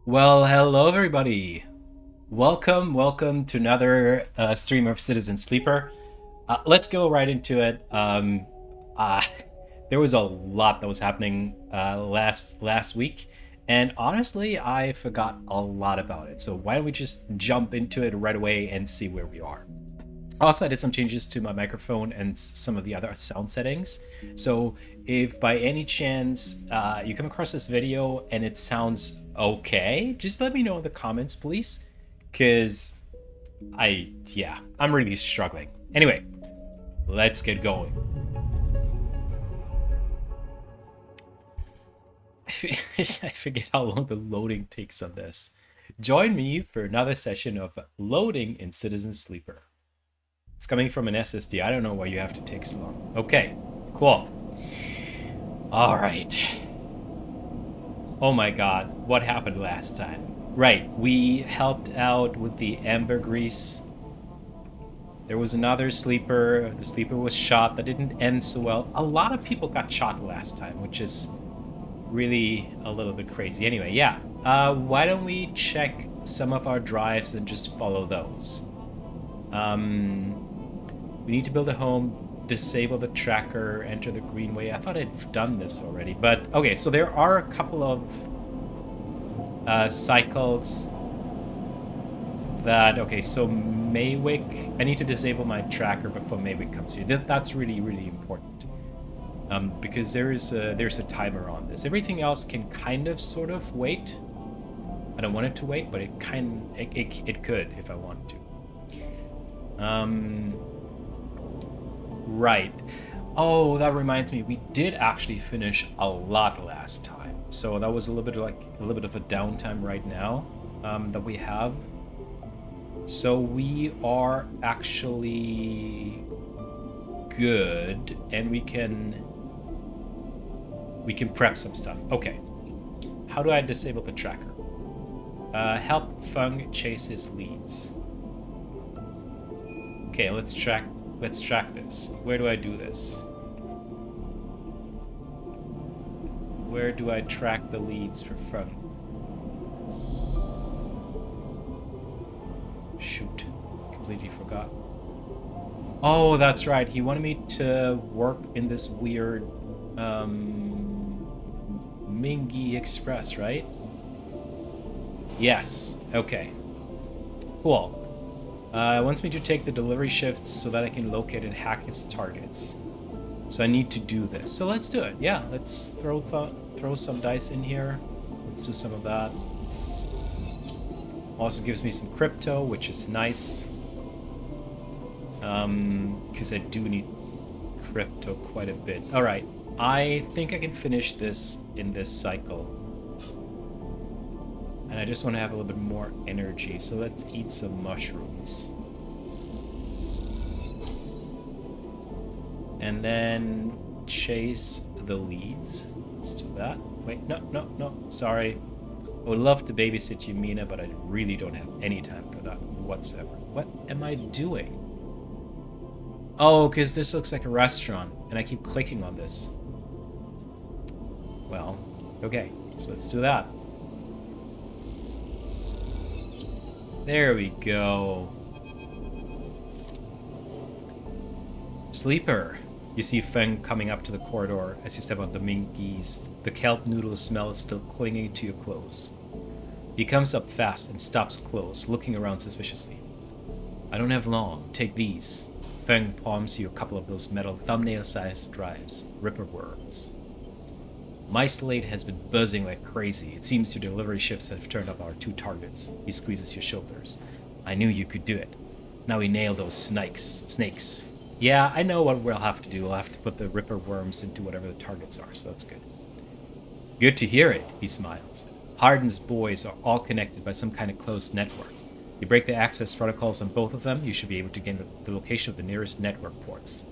Well, hello everybody. Welcome to another stream of Citizen Sleeper. Let's go right into it. Uh, there was a lot that was happening last week, and honestly, I forgot a lot about it. So why don't we just jump into it right away and see where we are? Also, I did some changes to my microphone and some of the other sound settings. So if by any chance you come across this video and it sounds okay, just let me know in the comments, please. Because I'm really struggling. Anyway, let's get going. I forget how long the loading takes on this. Join me for another session of loading in Citizen Sleeper. It's coming from an SSD. I don't know why you have to take so long. Okay, cool. All right. Oh my god, what happened last time? Right, we helped out with the ambergris. There was another sleeper. The sleeper was shot. That didn't end so well. A lot of people got shot last time, which is really a little bit crazy. Anyway, yeah. Why don't we check some of our drives and just follow those? We need to build a home, disable the tracker, enter the Greenway. I thought I'd done this already, but okay, so there are a couple of cycles that, okay, so Maywick, I need to disable my tracker before Maywick comes here. That's really, really important. Because there's a timer on this. Everything else can kind of sort of wait. I don't want it to wait, but it could if I wanted to. Right. Oh, that reminds me, we did actually finish a lot last time. So that was a little bit of a downtime right now that we have. So we are actually good, and we can prep some stuff. Okay. How do I disable the tracker? Help Fung chase his leads. Okay, let's track this. Where do I do this? Where do I track the leads for Fung? Shoot, completely forgot. Oh, that's right. He wanted me to work in this weird Mingi Express, right? Yes. Okay. Cool. Wants me to take the delivery shifts so that I can locate and hack his targets. So I need to do this. So let's do it. Yeah, let's throw some dice in here. Let's do some of that. Also gives me some crypto, which is nice. Because I do need crypto quite a bit. Alright, I think I can finish this in this cycle. And I just want to have a little bit more energy, so let's eat some mushrooms. And then chase the leads. Let's do that. Wait, no, sorry. I would love to babysit you, Mina, but I really don't have any time for that whatsoever. What am I doing? Oh, because this looks like a restaurant, and I keep clicking on this. Well, okay, so let's do that. There we go. Sleeper. You see Feng coming up to the corridor as you step on the minkies. The kelp noodle smell is still clinging to your clothes. He comes up fast and stops close, looking around suspiciously. I don't have long. Take these. Feng palms you a couple of those metal thumbnail-sized drives. Ripper worms. My slate has been buzzing like crazy. It seems your delivery shifts have turned up our 2 targets. He squeezes your shoulders. I knew you could do it. Now we nail those snakes. Yeah, I know what we'll have to do. We'll have to put the Ripper worms into whatever the targets are, so that's good. Good to hear it, he smiles. Hardin's boys are all connected by some kind of closed network. You break the access protocols on both of them, you should be able to gain the location of the nearest network ports.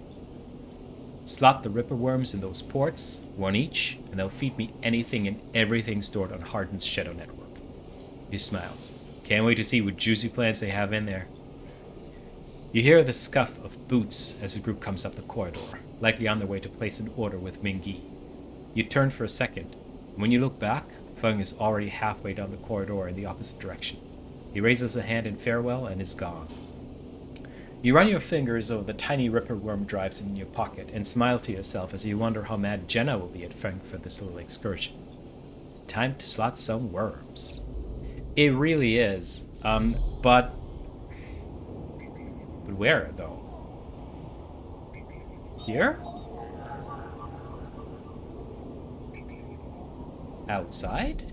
Slot the Ripper worms in those ports, 1 each, and they'll feed me anything and everything stored on Hardin's shadow network. He smiles. Can't wait to see what juicy plans they have in there. You hear the scuff of boots as the group comes up the corridor, likely on their way to place an order with Mingi. You turn for a second, and when you look back, Feng is already halfway down the corridor in the opposite direction. He raises a hand in farewell and is gone. You run your fingers over the tiny ripper worm drives in your pocket and smile to yourself as you wonder how mad Jenna will be at Feng for this little excursion. Time to slot some worms. It really is. But where, though? Here? Outside?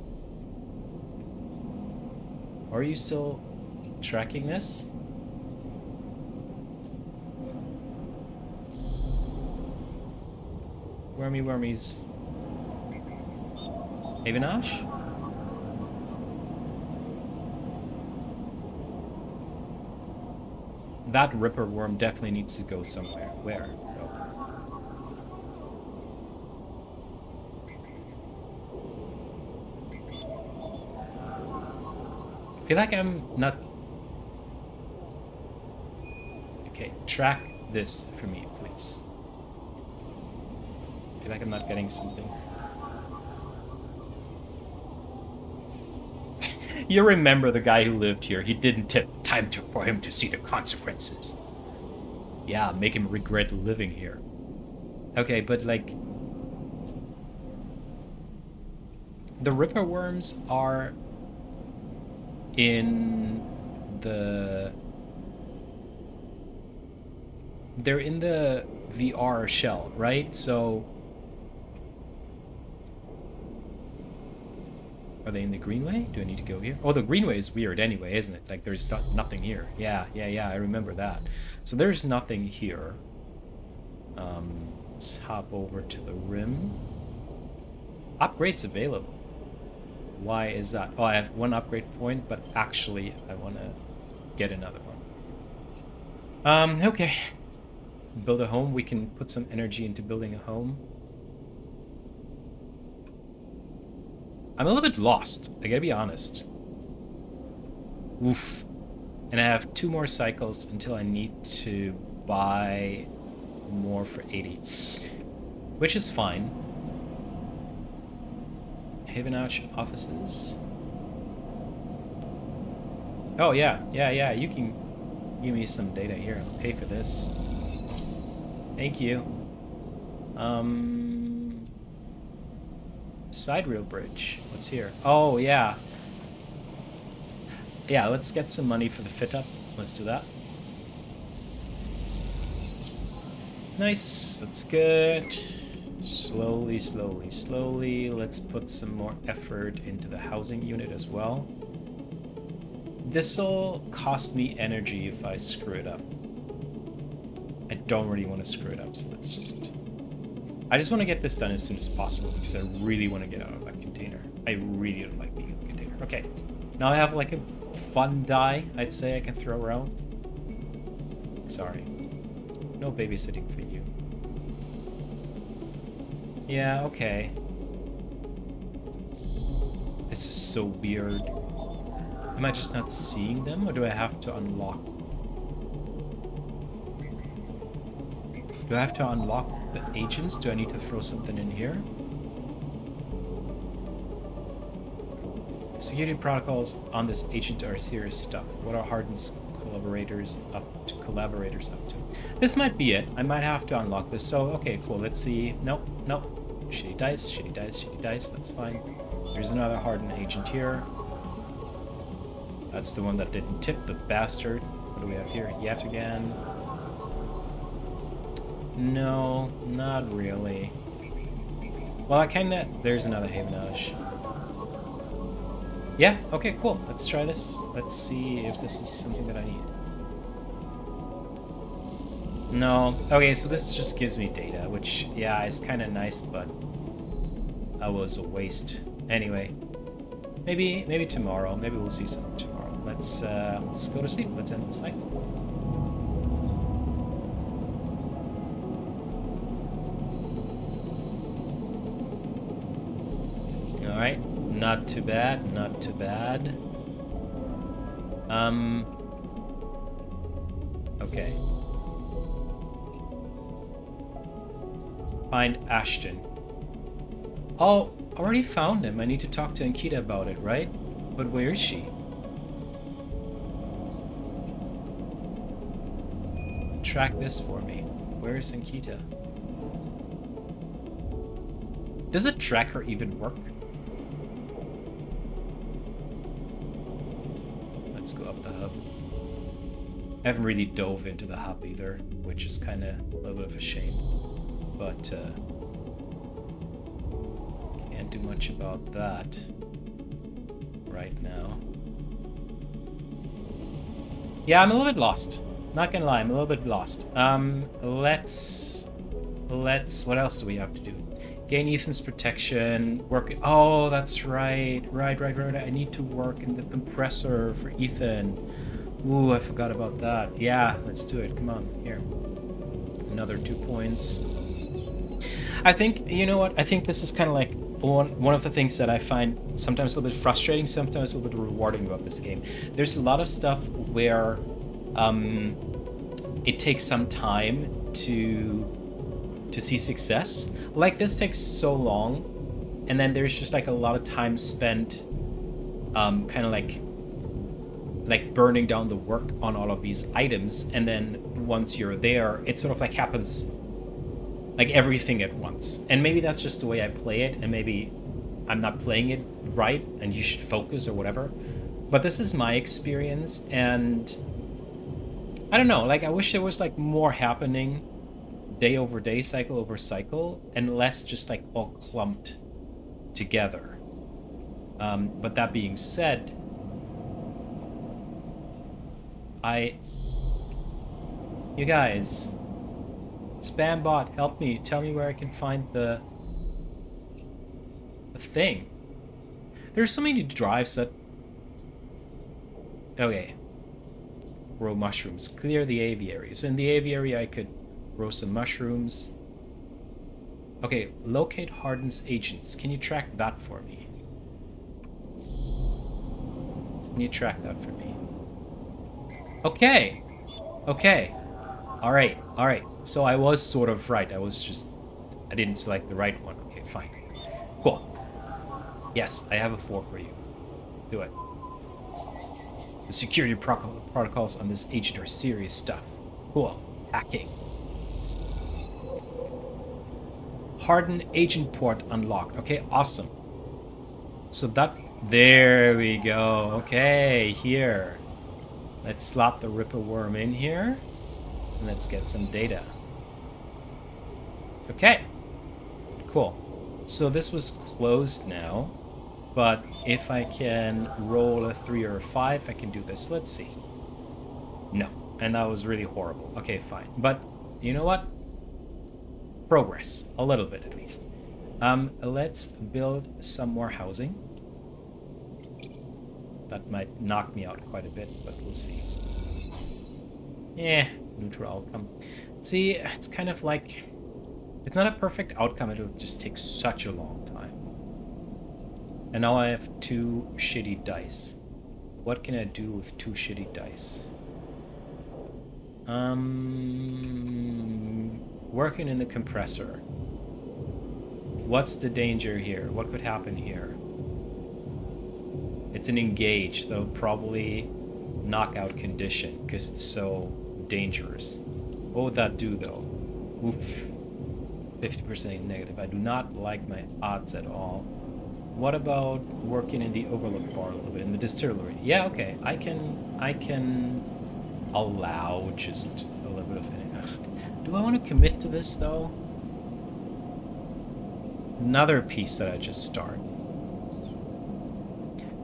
Or are you still tracking this? Wormies. Avinash? That ripper worm definitely needs to go somewhere. Where? I feel like I'm not... Okay, track this for me, please. I feel like I'm not getting something. You remember the guy who lived here. He didn't tip. Time for him to see the consequences. Yeah, make him regret living here. Okay, but like... The ripper worms are... in the... They're in the VR shell, right? So... Are they in the Greenway? Do I need to go here? Oh, the Greenway is weird anyway, isn't it? Like, there's nothing here. Yeah, I remember that. So there's nothing here. Let's hop over to the rim. Upgrades available. Why is that? Oh, I have one upgrade point, but actually I want to get another one. Okay. Build a home. We can put some energy into building a home. I'm a little bit lost, I gotta be honest. Oof. And I have 2 more cycles until I need to buy more for 80. Which is fine. Havenach offices. Oh yeah, you can give me some data here. I'll pay for this. Thank you. Side rail bridge. What's here? Oh, yeah. Yeah, let's get some money for the fit up. Let's do that. Nice. That's good. Slowly. Let's put some more effort into the housing unit as well. This'll cost me energy if I screw it up. I don't really want to screw it up, so let's just... I just want to get this done as soon as possible because I really want to get out of that container. I really don't like being in the container. Okay, now I have like a fun die, I'd say, I can throw around. Sorry. No babysitting for you. Yeah, okay. This is so weird. Am I just not seeing them, or do I have to unlock? Do I have to unlock the agents? Do I need to throw something in here? The security protocols on this agent are serious stuff. What are Harden's collaborators up to? This might be it. I might have to unlock this. So, okay, cool. Let's see. Nope. Shitty dice. That's fine. There's another Harden agent here. That's the one that didn't tip, the bastard. What do we have here? Yet again. No, not really. Well, I kinda... There's another Havenage. Yeah, okay, cool. Let's try this. Let's see if this is something that I need. No. Okay, so this just gives me data, which, yeah, is kind of nice, but that was a waste. Anyway, maybe tomorrow. Maybe we'll see something tomorrow. Let's go to sleep. Let's end the cycle. All right, not too bad. Okay. Find Ashton. Oh, already found him. I need to talk to Ankita about it, right? But where is she? Track this for me. Where is Ankita? Does a tracker even work? Let's go up the hub. I haven't really dove into the hub either, which is kind of a little bit of a shame. But can't do much about that right now. Yeah, I'm a little bit lost. Not gonna lie, I'm a little bit lost. Let's. What else do we have to do? Gain Ethan's protection. Work. Oh, that's right. Right. I need to work in the compressor for Ethan. Ooh, I forgot about that. Yeah, let's do it. Come on, here. Another 2 points. I think, you know what? I think this is kind of like one of the things that I find sometimes a little bit frustrating, sometimes a little bit rewarding about this game. There's a lot of stuff where it takes some time to see success. Like this takes so long, and then there's just like a lot of time spent kind of like burning down the work on all of these items, and then once you're there, it sort of like happens like everything at once. And maybe that's just the way I play it, and maybe I'm not playing it right and you should focus or whatever. But this is my experience, and I don't know, like I wish there was like more happening day over day, cycle over cycle, and less just like all clumped together. But that being said, you guys, spam bot, help me, tell me where I can find the thing. There's so many drives that... Okay. Grow mushrooms. Clear the aviaries. In the aviary I could grow some mushrooms. Okay, locate Harden's agents. Can you track that for me? Can you track that for me? Okay. Okay. Alright, alright. So I was sort of right. I didn't select the right one. Okay, fine. Cool. Yes, I have a 4 for you. Do it. The security protocols on this agent are serious stuff. Cool. Hacking. Harden agent port unlocked. Okay, awesome. So that... There we go. Okay, here. Let's slot the Ripper Worm in here. And let's get some data. Okay. Cool. So this was closed now. But if I can roll a 3 or a 5, I can do this. Let's see. No. And that was really horrible. Okay, fine. But you know what? Progress. A little bit at least. Let's build some more housing. That might knock me out quite a bit, but we'll see. Yeah, neutral outcome. See, it's kind of like... It's not a perfect outcome, it'll just take such a long time. And now I have 2 shitty dice. What can I do with 2 shitty dice? Working in the compressor. What's the danger here? What could happen here? It's an engage, though probably knockout condition because it's so dangerous. What would that do, though? Oof. 50% negative. I do not like my odds at all. What about working in the overlook bar a little bit, in the distillery? Yeah, okay. I can allow just a little bit of it. Do I want to commit to this, though? Another piece that I just start.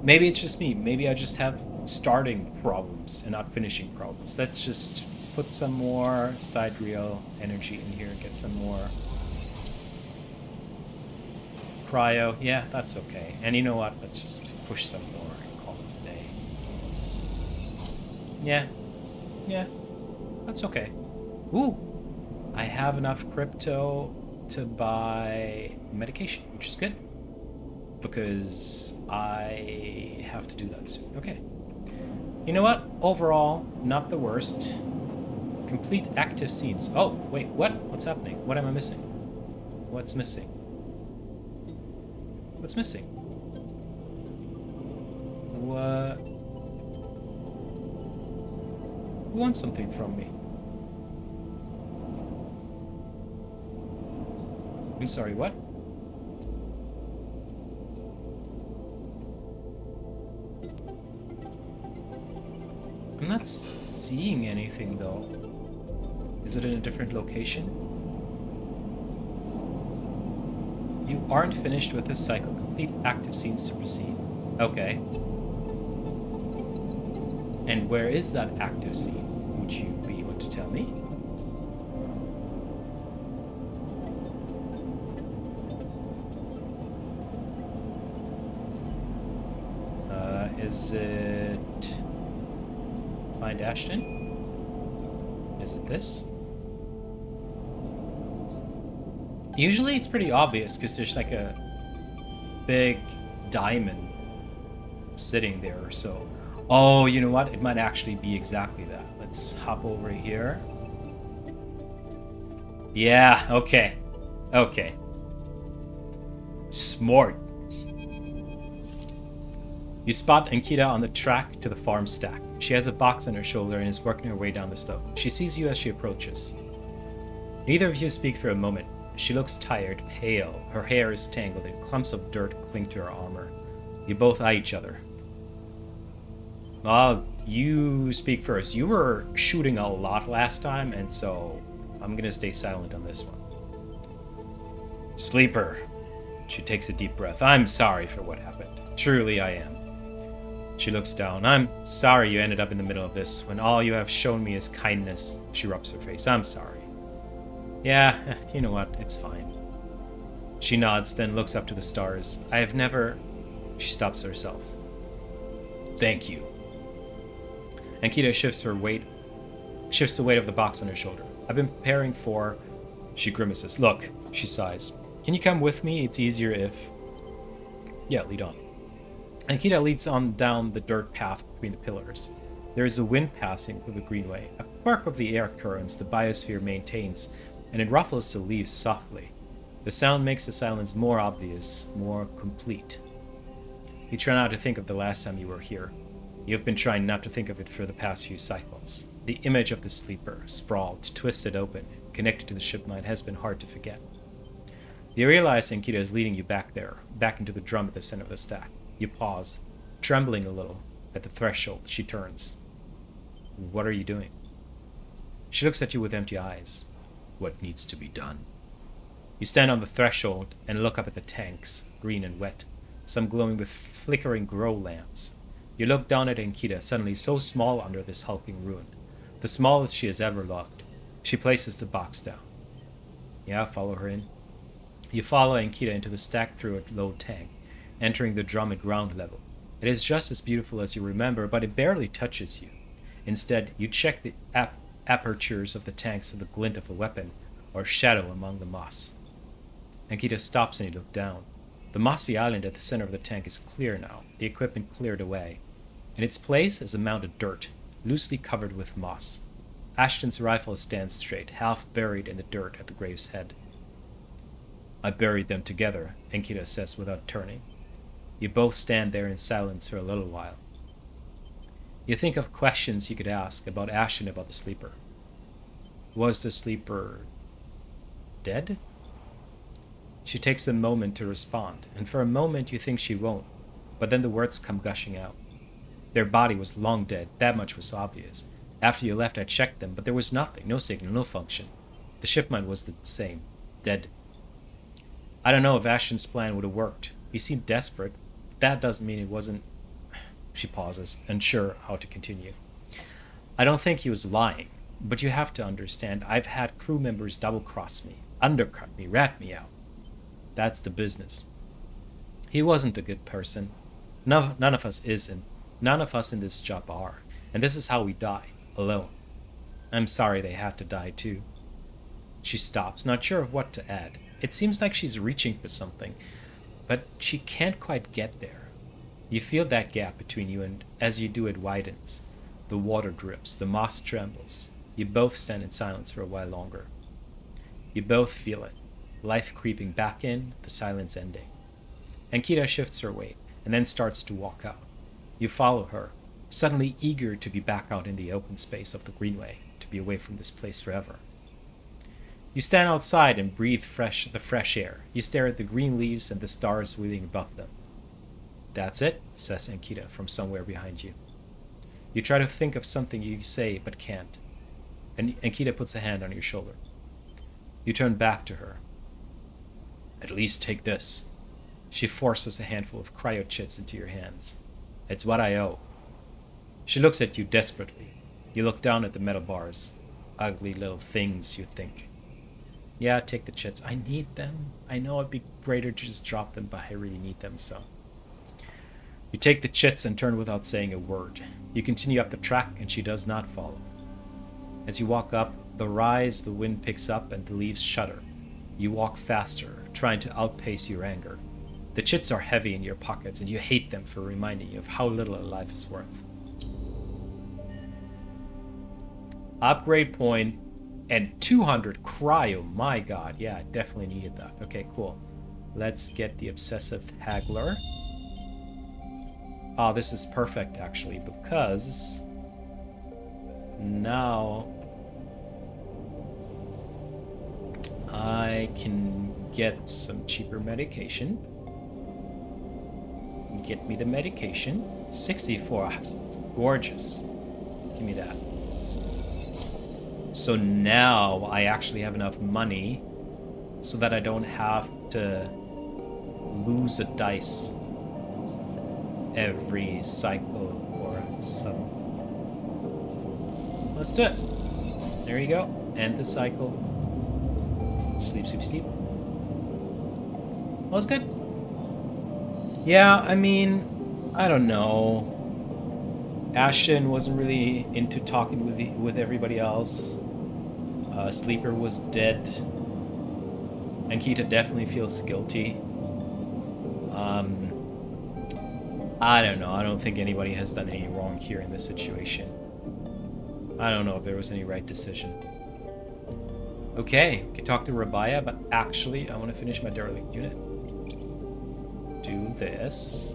Maybe it's just me. Maybe I just have starting problems and not finishing problems. Let's just put some more sidereal energy in here and get some more cryo. Yeah, that's okay. And you know what? Let's just push some more and call it a day. Yeah. Yeah. That's okay. Ooh. I have enough crypto to buy medication, which is good. Because I have to do that soon. Okay. You know what? Overall, not the worst. Complete active scenes. Oh, wait, what? What's happening? What am I missing? What's missing? What's missing? What? Who wants something from me? I'm sorry, what? I'm not seeing anything though. Is it in a different location? You aren't finished with this cycle. Complete active scenes to proceed. Okay. And where is that active scene? Would you be able to tell me? Is it... Find Ashton? Is it this? Usually it's pretty obvious because there's like a big diamond sitting there or so. Oh, you know what? It might actually be exactly that. Let's hop over here. Yeah, okay. Okay. Smart. You spot Ankita on the track to the farm stack. She has a box on her shoulder and is working her way down the slope. She sees you as she approaches. Neither of you speak for a moment. She looks tired, pale. Her hair is tangled and clumps of dirt cling to her armor. You both eye each other. Well, you speak first. You were shooting a lot last time, and so I'm gonna stay silent on this one. Sleeper. She takes a deep breath. I'm sorry for what happened. Truly I am. She looks down. I'm sorry you ended up in the middle of this, when all you have shown me is kindness. She rubs her face. I'm sorry. Yeah, you know what? It's fine. She nods, then looks up to the stars. I have never... She stops herself. Thank you. Ankita shifts the weight of the box on her shoulder. I've been preparing for... She grimaces. Look, she sighs. Can you come with me? It's easier if... Yeah, lead on. Ankita leads on down the dirt path between the pillars. There is a wind passing through the Greenway, a quirk of the air currents the biosphere maintains, and it ruffles the leaves softly. The sound makes the silence more obvious, more complete. You try not to think of the last time you were here. You have been trying not to think of it for the past few cycles. The image of the sleeper, sprawled, twisted open, connected to the shipment, has been hard to forget. You realize Ankita is leading you back there, back into the drum at the center of the stack. You pause, trembling a little. At the threshold, she turns. What are you doing? She looks at you with empty eyes. What needs to be done? You stand on the threshold and look up at the tanks, green and wet, some glowing with flickering grow lamps. You look down at Ankita, suddenly so small under this hulking ruin, the smallest she has ever looked. She places the box down. Yeah, follow her in. You follow Ankita into the stack through a low tank, entering the drum at ground level. It is just as beautiful as you remember, but it barely touches you. Instead, you check the apertures of the tanks for the glint of a weapon or shadow among the moss. Ankita stops and you look down. The mossy island at the center of the tank is clear now, the equipment cleared away. In its place is a mound of dirt, loosely covered with moss. Ashton's rifle stands straight, half buried in the dirt at the grave's head. I buried them together, Ankita says without turning. You both stand there in silence for a little while. You think of questions you could ask about Ashton, about the sleeper. Was the sleeper dead? She takes a moment to respond, and for a moment you think she won't, but then the words come gushing out. Their body was long dead, that much was obvious. After you left I checked them, but there was nothing, no signal, no function. The shipment was the same, dead. I don't know if Ashton's plan would have worked. He seemed desperate. That doesn't mean it wasn't... She pauses, unsure how to continue. I don't think he was lying, but you have to understand, I've had crew members double-cross me, undercut me, rat me out. That's the business. He wasn't a good person. None of us isn't. None of us in this job are. And this is how we die, alone. I'm sorry they had to die too. She stops, not sure of what to add. It seems like she's reaching for something, but she can't quite get there. You feel that gap between you, and as you do it widens. The water drips, the moss trembles. You both stand in silence for a while longer. You both feel it. Life creeping back in, the silence ending. Ankita shifts her weight and then starts to walk out. You follow her, suddenly eager to be back out in the open space of the Greenway, to be away from this place forever. You stand outside and breathe the fresh air. You stare at the green leaves and the stars wheeling above them. That's it, says Ankita from somewhere behind you. You try to think of something you say but can't. And Ankita puts a hand on your shoulder. You turn back to her. At least take this. She forces a handful of cryo chits into your hands. It's what I owe. She looks at you desperately. You look down at the metal bars. Ugly little things, you think. Yeah, take the chits. I need them. I know it'd be greater to just drop them, but I really need them, so. You take the chits and turn without saying a word. You continue up the track, and she does not follow. As you walk up the rise, the wind picks up and the leaves shudder. You walk faster, trying to outpace your anger. The chits are heavy in your pockets, and you hate them for reminding you of how little a life is worth. Upgrade point and 200 cryo. My god, yeah, I definitely needed that. Okay, cool. Let's get the Obsessive Haggler. Oh, this is perfect, actually, because now I can get some cheaper medication. Get me the medication. 64. It's gorgeous. Give me that. So now I actually have enough money so that I don't have to lose a dice every cycle or some. Let's do it. There you go. End the cycle. Sleep, sleep, sleep. That was good. Yeah, I mean, I don't know. Ashton wasn't really into talking with everybody else. Sleeper was dead. Ankita definitely feels guilty. I don't know. I don't think anybody has done any wrong here in this situation. I don't know if there was any right decision. Okay, we can talk to Rabaya, but actually, I want to finish my derelict unit. Do this.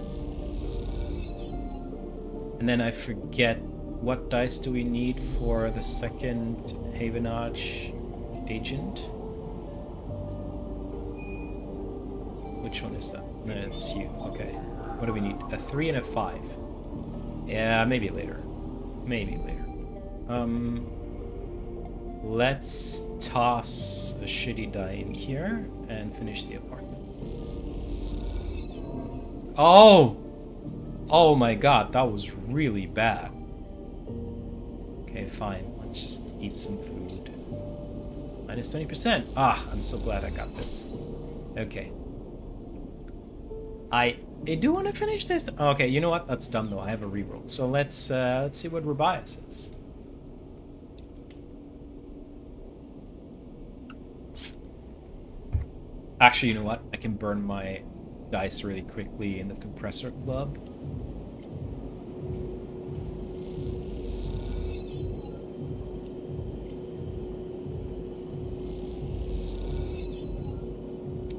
And then I forget, what dice do we need for the second Havenage agent? Which one is that? No, it's you. Okay. What do we need? A 3 and a 5. Yeah, maybe later. Maybe later. Let's toss a shitty die in here and finish the apartment. Oh! Oh my god, that was really bad. Okay, fine. Let's just eat some food. Minus 20%. Ah, I'm so glad I got this. Okay. I do want to finish this. Okay, you know what? That's dumb though. I have a reroll. So let's see what Rabaya says. Actually, you know what? I can burn my dice really quickly in the compressor club.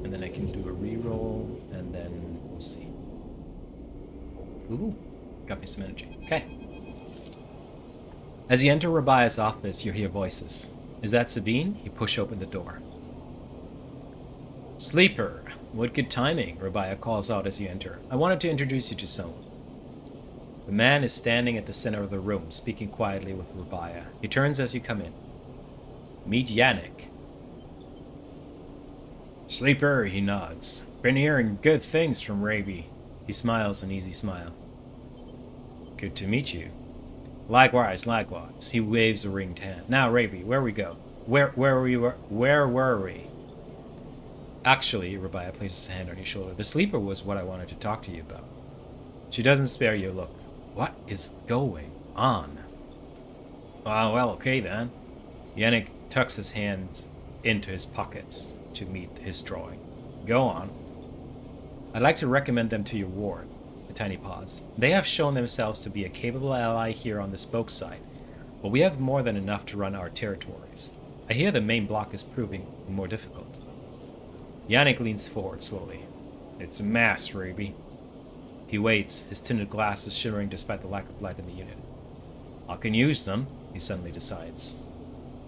And then I can do a reroll, and then we'll see. Ooh, got me some energy. Okay. As you enter Rabaya's office, you hear voices. Is that Sabine? You push open the door. Sleeper, what good timing, Rabaya calls out as you enter. I wanted to introduce you to someone. The man is standing at the center of the room, speaking quietly with Rabaya. He turns as you come in. Meet Yannick. Sleeper, he nods. Been hearing good things from Raby. He smiles an easy smile. Good to meet you. Likewise, likewise. He waves a ringed hand. Now, Raby, where we go? Where were we? Actually, Rabaya places a hand on your shoulder. The sleeper was what I wanted to talk to you about. She doesn't spare you a look. What is going on? Well, okay then. Yannick tucks his hands into his pockets to meet his drawing. Go on. I'd like to recommend them to your ward. A tiny pause. They have shown themselves to be a capable ally here on the spoke side, but we have more than enough to run our territories. I hear the main block is proving more difficult. Yannick leans forward slowly. It's a mess, Ruby. He waits, his tinted glasses shimmering despite the lack of light in the unit. I can use them, he suddenly decides.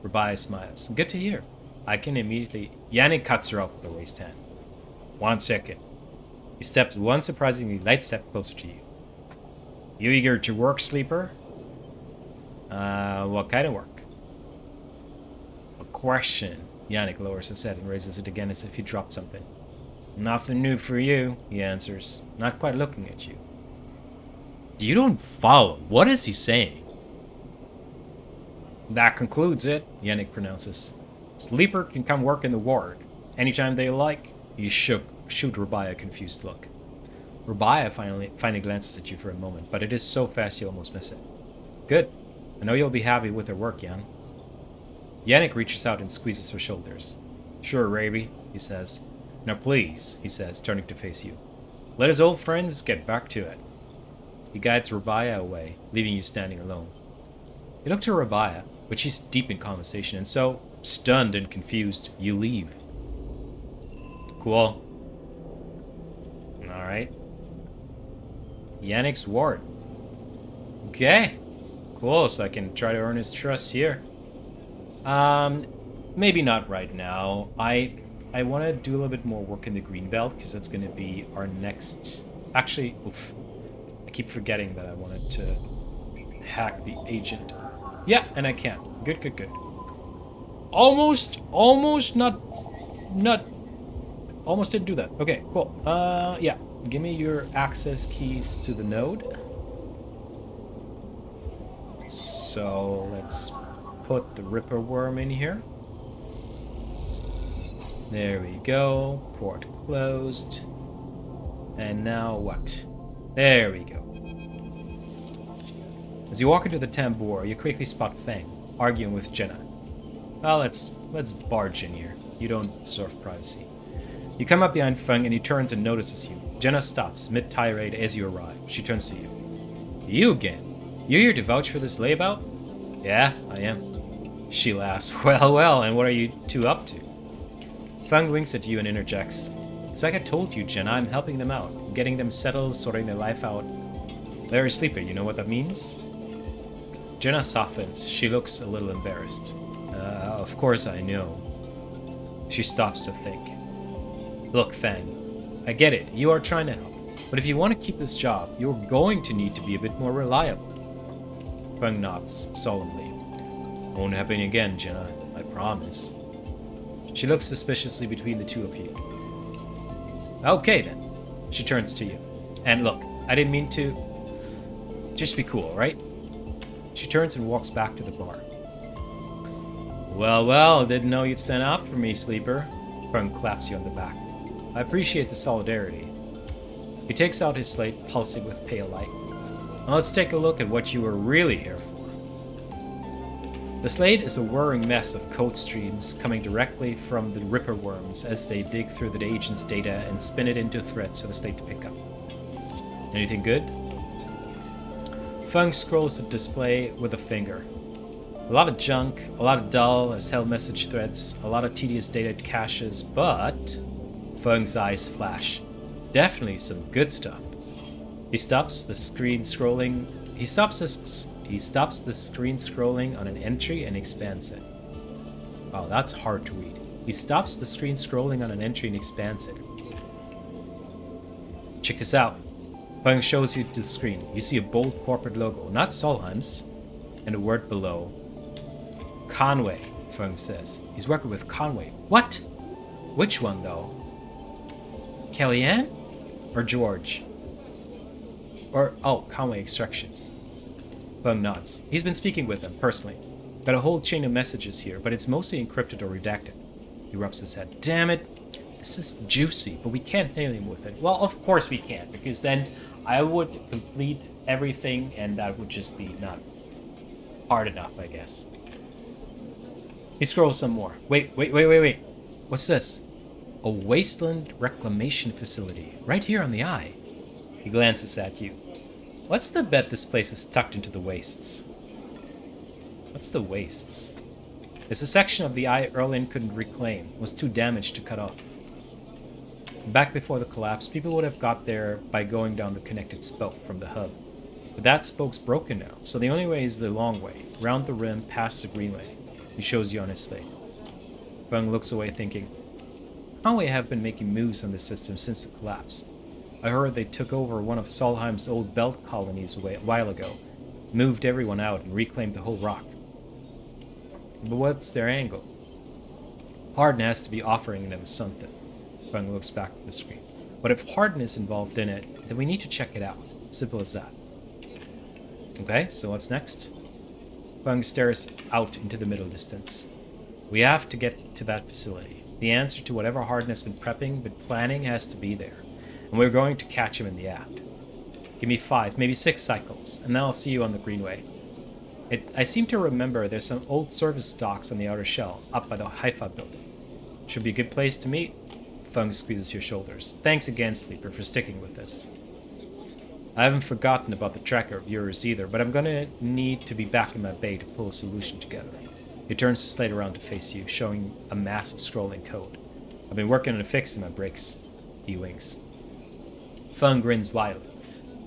Rabaya smiles. Good to hear. I can immediately... Yannick cuts her off with a raised hand. 1 second. He steps one surprisingly light step closer to you. You eager to work, sleeper? What kind of work? A question. Yannick lowers his head and raises it again as if he dropped something. Nothing new for you, he answers, not quite looking at you. You don't follow. What is he saying? That concludes it, Yannick pronounces. Sleeper can come work in the ward. Anytime they like. You shoot Rabaya a confused look. Rabaya finally glances at you for a moment, but it is so fast you almost miss it. Good. I know you'll be happy with her work, Yan. Yannick reaches out and squeezes her shoulders. Sure, Raby, he says. Now please, he says, turning to face you. Let his old friends get back to it. He guides Rabaya away, leaving you standing alone. You look to Rabaya, but she's deep in conversation, and so, stunned and confused, you leave. Cool. Alright. Yannick's ward. Okay. Cool, so I can try to earn his trust here. Maybe not right now. I want to do a little bit more work in the Greenbelt, because that's going to be our next... Actually, oof. I keep forgetting that I wanted to hack the agent. Yeah, and I can. Good, good, good. Almost didn't do that. Okay, cool. Yeah. Give me your access keys to the node. So, let's put the Ripper Worm in here. There we go. Port closed. And now what? There we go. As you walk into the tambour, you quickly spot Feng, arguing with Jenna. Well, let's barge in here. You don't deserve privacy. You come up behind Feng and he turns and notices you. Jenna stops, mid-tirade as you arrive. She turns to you. You again? You here to vouch for this layabout? Yeah, I am. She laughs. Well, and what are you two up to? Feng winks at you and interjects. It's like I told you, Jenna, I'm helping them out. Getting them settled, sorting their life out. Larry Sleeper, you know what that means? Jenna softens. She looks a little embarrassed. Of course I know. She stops to think. Look, Feng, I get it. You are trying to help. But if you want to keep this job, you're going to need to be a bit more reliable. Feng nods solemnly. Won't happen again, Jenna. I promise. She looks suspiciously between the two of you. Okay, then. She turns to you. And look, I didn't mean to... Just be cool, right? She turns and walks back to the bar. Well, didn't know you'd stand up for me, Sleeper. Feng claps you on the back. I appreciate the solidarity. He takes out his slate, pulsing with pale light. Now let's take a look at what you were really here for. The slate is a whirring mess of code streams coming directly from the Ripper Worms as they dig through the agent's data and spin it into threads for the slate to pick up. Anything good? Feng scrolls the display with a finger. A lot of junk, a lot of dull as hell message threads, a lot of tedious data caches, but... Feng's eyes flash. Definitely some good stuff. He stops the screen scrolling on an entry and expands it. Wow, that's hard to read. He stops the screen scrolling on an entry and expands it. Check this out. Feng shows you to the screen. You see a bold corporate logo, not Solheim's, and a word below. Conway, Feng says. He's working with Conway. What? Which one, though? Kellyanne? Or George? Conway Extractions. Feng nods. He's been speaking with them, personally. Got a whole chain of messages here, but it's mostly encrypted or redacted. He rubs his head. Damn it. This is juicy, but we can't nail him with it. Well, of course we can't, because then I would complete everything, and that would just be not hard enough, I guess. He scrolls some more. Wait. What's this? A wasteland reclamation facility, right here on the eye. He glances at you. What's the bet this place is tucked into the wastes? What's the wastes? It's a section of the eye Erlin couldn't reclaim, was too damaged to cut off. Back before the collapse, people would have got there by going down the connected spoke from the hub. But that spoke's broken now, so the only way is the long way, round the rim, past the Greenway. He shows you on his slate. Fung looks away thinking, Greenway have been making moves on the system since the collapse. I heard they took over one of Solheim's old belt colonies a while ago, moved everyone out, and reclaimed the whole rock. But what's their angle? Harden has to be offering them something. Fung looks back at the screen. But if Harden is involved in it, then we need to check it out. Simple as that. Okay, so what's next? Fung stares out into the middle distance. We have to get to that facility. The answer to whatever Harden has been prepping, been planning, has to be there. And we're going to catch him in the act. Give me 5, maybe 6 cycles, and then I'll see you on the Greenway. I seem to remember there's some old service docks on the outer shell, up by the Haifa building. Should be a good place to meet. Fung squeezes your shoulders. Thanks again, Sleeper, for sticking with this. I haven't forgotten about the tracker of yours either, but I'm gonna need to be back in my bay to pull a solution together. He turns the slate around to face you, showing a mass of scrolling code. I've been working on fixing my brakes. He winks. Fung grins widely.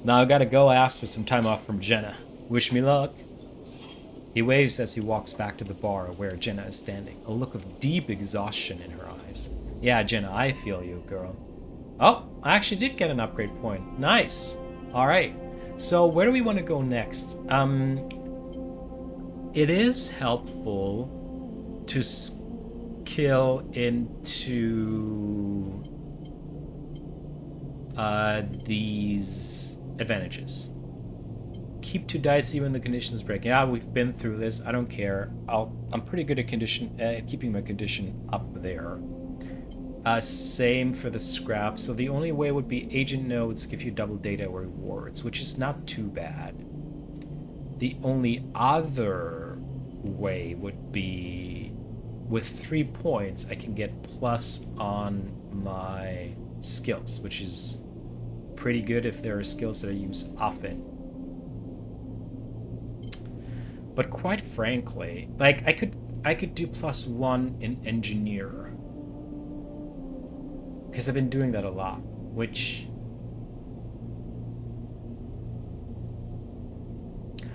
Now I gotta go ask for some time off from Jenna. Wish me luck. He waves as he walks back to the bar where Jenna is standing, a look of deep exhaustion in her eyes. Yeah, Jenna, I feel you, girl. Oh, I actually did get an upgrade point. Nice. Alright, so where do we want to go next? It is helpful to skill into these advantages. Keep 2 dice even the conditions break. Yeah, we've been through this. I don't care. I'm pretty good at keeping my condition up there. Same for the scrap. So the only way would be agent nodes give you double data rewards, which is not too bad. The only other way would be with 3 points I can get plus on my skills, which is pretty good if there are skills that I use often. But quite frankly, like I could do +1 in engineer. Because I've been doing that a lot, which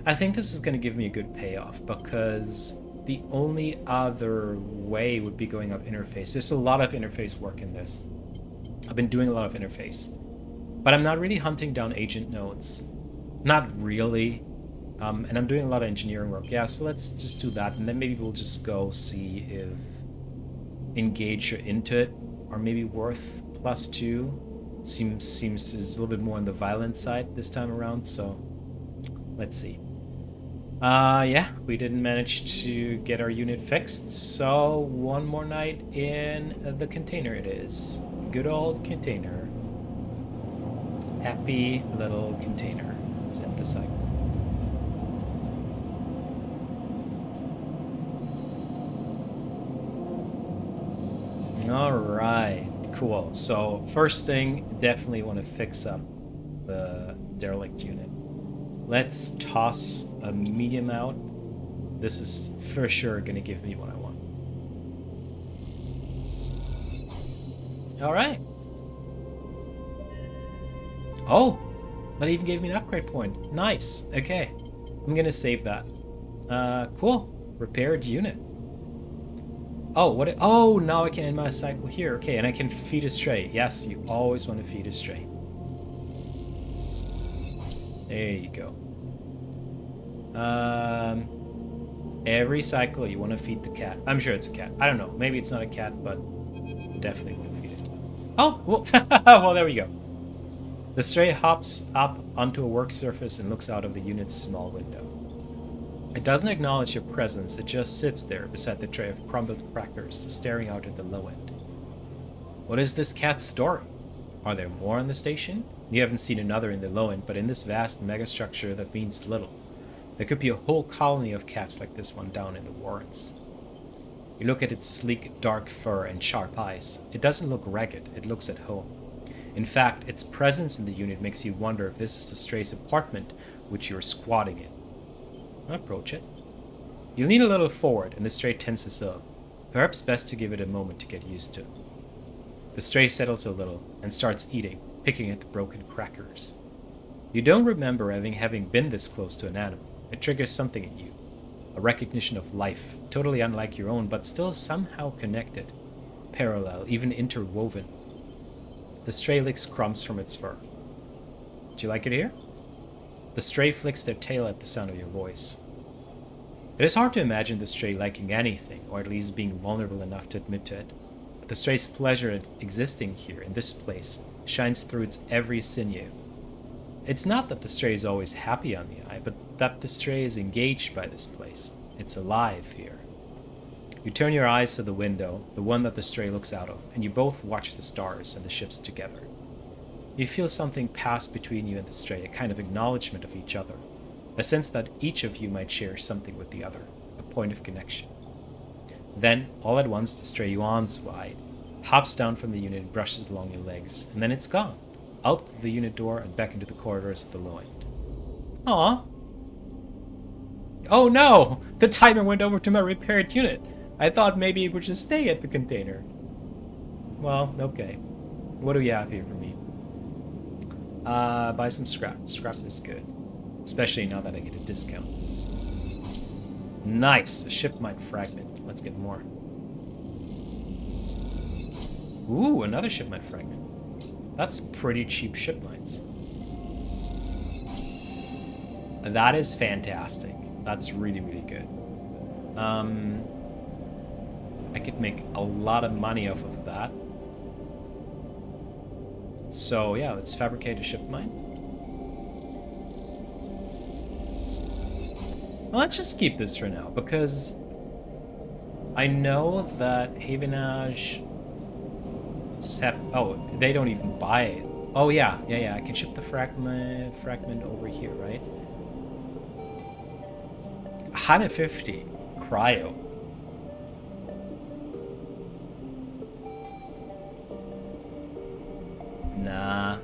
I think this is going to give me a good payoff, because the only other way would be going up interface. There's a lot of interface work in this. I've been doing a lot of interface, but I'm not really hunting down agent nodes. Not really. And I'm doing a lot of engineering work. Yeah, so let's just do that, and then maybe we'll just go see if engage into it, or maybe worth +2. Seems is a little bit more on the violent side this time around, so let's see. Yeah, we didn't manage to get our unit fixed, so one more night in the container it is. Good old container. Happy little container. Let's end the cycle. Alright, cool. So first thing, definitely want to fix up the derelict unit. Let's toss a medium out. This is for sure going to give me what I want. Alright. Oh, that even gave me an upgrade point. Nice. Okay. I'm going to save that. Cool. Repaired unit. Oh, what? Oh, now I can end my cycle here. Okay, and I can feed a stray. Yes, you always want to feed a stray. There you go. Every cycle you want to feed the cat. I'm sure it's a cat. I don't know. Maybe it's not a cat, but definitely want to feed it. Oh, well, well, there we go. The stray hops up onto a work surface and looks out of the unit's small window. It doesn't acknowledge your presence, it just sits there beside the tray of crumbled crackers, staring out at the low end. What is this cat's story? Are there more on the station? You haven't seen another in the low end, but in this vast megastructure that means little. There could be a whole colony of cats like this one down in the Warrens. You look at its sleek, dark fur and sharp eyes. It doesn't look ragged, it looks at home. In fact, its presence in the unit makes you wonder if this is the stray's apartment which you're squatting in. Approach it. You'll need a little forward, and the stray tenses up. Perhaps best to give it a moment to get used to. The stray settles a little and starts eating, picking at the broken crackers. You don't remember having been this close to an animal. It triggers something in you. A recognition of life, totally unlike your own, but still somehow connected. Parallel, even interwoven. The stray licks crumbs from its fur. Do you like it here? The stray flicks their tail at the sound of your voice. It is hard to imagine the stray liking anything, or at least being vulnerable enough to admit to it. But the stray's pleasure at existing here, in this place, shines through its every sinew. It's not that the stray is always happy on the eye, but that the stray is engaged by this place. It's alive here. You turn your eyes to the window, the one that the stray looks out of, and you both watch the stars and the ships together. You feel something pass between you and the stray, a kind of acknowledgement of each other, a sense that each of you might share something with the other, a point of connection. Then, all at once, the stray yawns wide, hops down from the unit and brushes along your legs, and then it's gone, out the unit door and back into the corridors of the low end. Aww. Oh no! The timer went over to my repaired unit. I thought maybe it would just stay at the container. Well, okay. What do we have here for me? Buy some scrap. Scrap is good. Especially now that I get a discount. Nice! A shipmine fragment. Let's get more. Ooh, another shipmine fragment. That's pretty cheap shipmines. That is fantastic. That's really, really good. I could make a lot of money off of that. So yeah, let's fabricate a shipmine. Well, let's just keep this for now, because I know that Havenage... Oh, they don't even buy it. Oh yeah, I can ship the fragment over here, right? 150 cryo. Nah.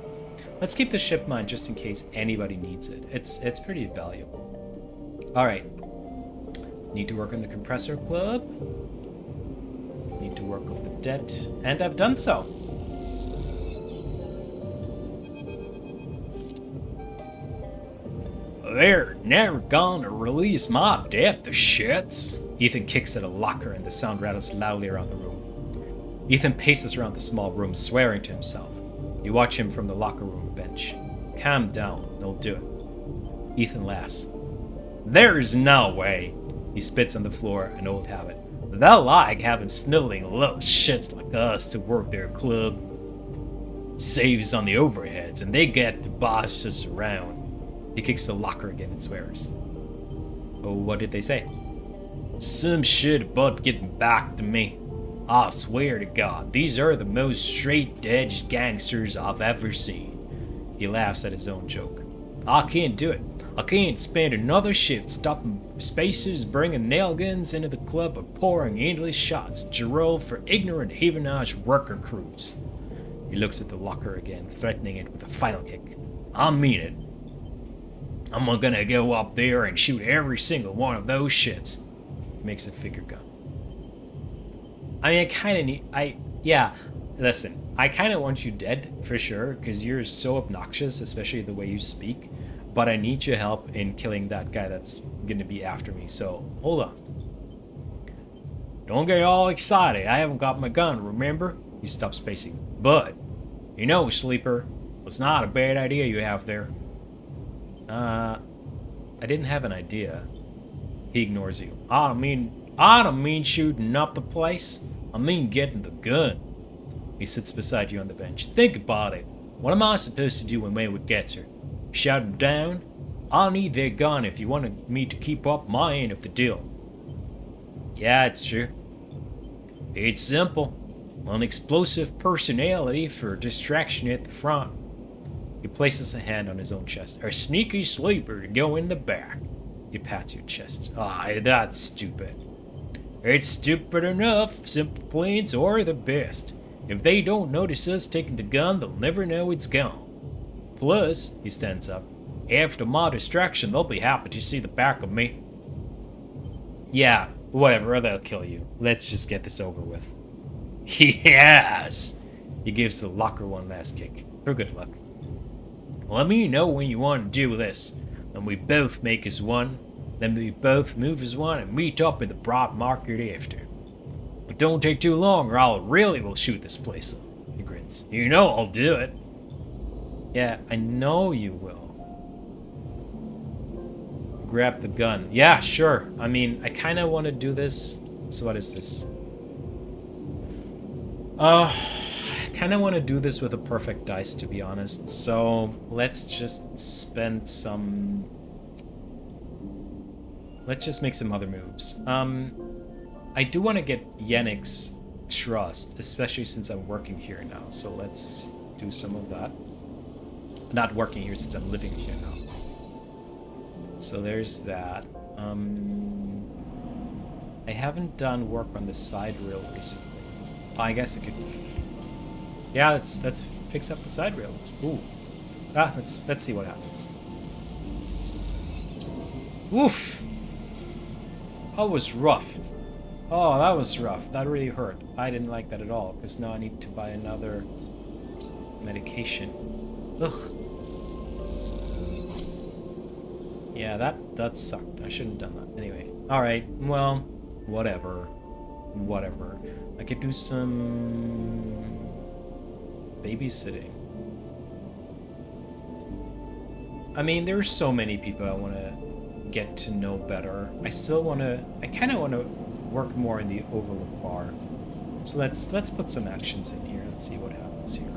Let's keep the ship mine just in case anybody needs it. It's pretty valuable. Alright. Need to work on the compressor club. Need to work off the debt. And I've done so. They're never gonna release my debt, the shits. Ethan kicks at a locker and the sound rattles loudly around the room. Ethan paces around the small room, swearing to himself. You watch him from the locker room bench. Calm down, they'll do it. Ethan laughs. There's no way. He spits on the floor, an old habit. They'll like having sniveling little shits like us to work their club. Saves on the overheads, and they get to boss us around. He kicks the locker again and swears. Oh, what did they say? Some shit about getting back to me. I swear to God, these are the most straight-edged gangsters I've ever seen. He laughs at his own joke. I can't do it. I can't spend another shift stopping spacers, bringing nail guns into the club, or pouring endless shots Jarrell for ignorant Havenage worker crews. He looks at the locker again, threatening it with a final kick. I mean it. I'm gonna go up there and shoot every single one of those shits. He makes a figure gun. I mean, I kinda need... listen, I kinda want you dead, for sure, because you're so obnoxious, especially the way you speak, but I need your help in killing that guy that's gonna be after me, so, hold on. Don't get all excited, I haven't got my gun, remember? He stops pacing. But, you know, Sleeper, it's not a bad idea you have there. I didn't have an idea. He ignores you. I don't mean shooting up the place. I mean getting the gun. He sits beside you on the bench. Think about it. What am I supposed to do when Maywood gets her? Shout him down? I'll need their gun if you want me to keep up my end of the deal. Yeah, it's true. It's simple. An explosive personality for distraction at the front. He places a hand on his own chest. A sneaky sleeper to go in the back. He pats your chest. That's stupid. It's stupid enough. Simple plans are the best. If they don't notice us taking the gun, they'll never know it's gone. Plus, he stands up, after my distraction, they'll be happy to see the back of me. Yeah, whatever, they'll kill you. Let's just get this over with. Yes! He gives the locker one last kick. For good luck. Let me know when you want to do this. Then we both make as one. Then we both move as one and meet up in the broad market after. But don't take too long or I'll really will shoot this place up. He grins. You know I'll do it. Yeah, I know you will. Grab the gun. Yeah, sure. I mean, I kind of want to do this. So what is this? I kind of want to do this with a perfect dice, to be honest. So let's just spend some... Let's just make some other moves. I do want to get Yannick's trust, especially since I'm working here now. So let's do some of that. Not working here since I'm living here now. So there's that. I haven't done work on the side rail recently. Oh, I guess I could... Yeah, let's fix up the side rail. Let's see what happens. Oof! That was rough. Oh, that was rough. That really hurt. I didn't like that at all, because now I need to buy another medication. Ugh. Yeah, that sucked. I shouldn't have done that. Anyway. Alright, well, whatever. Whatever. I could do some... babysitting. I mean, there's so many people I want to get to know better. I kind of want to work more in the Overlook Bar. So let's put some actions in here. Let's see what happens here.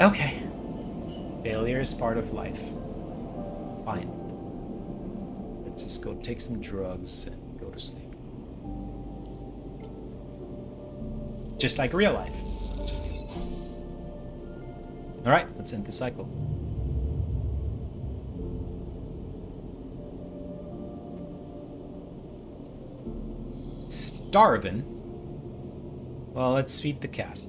Okay. Failure is part of life. Fine. Let's just go take some drugs and go to sleep. Just like real life. Just kidding. Alright, let's end the cycle. Starving? Well, let's feed the cat.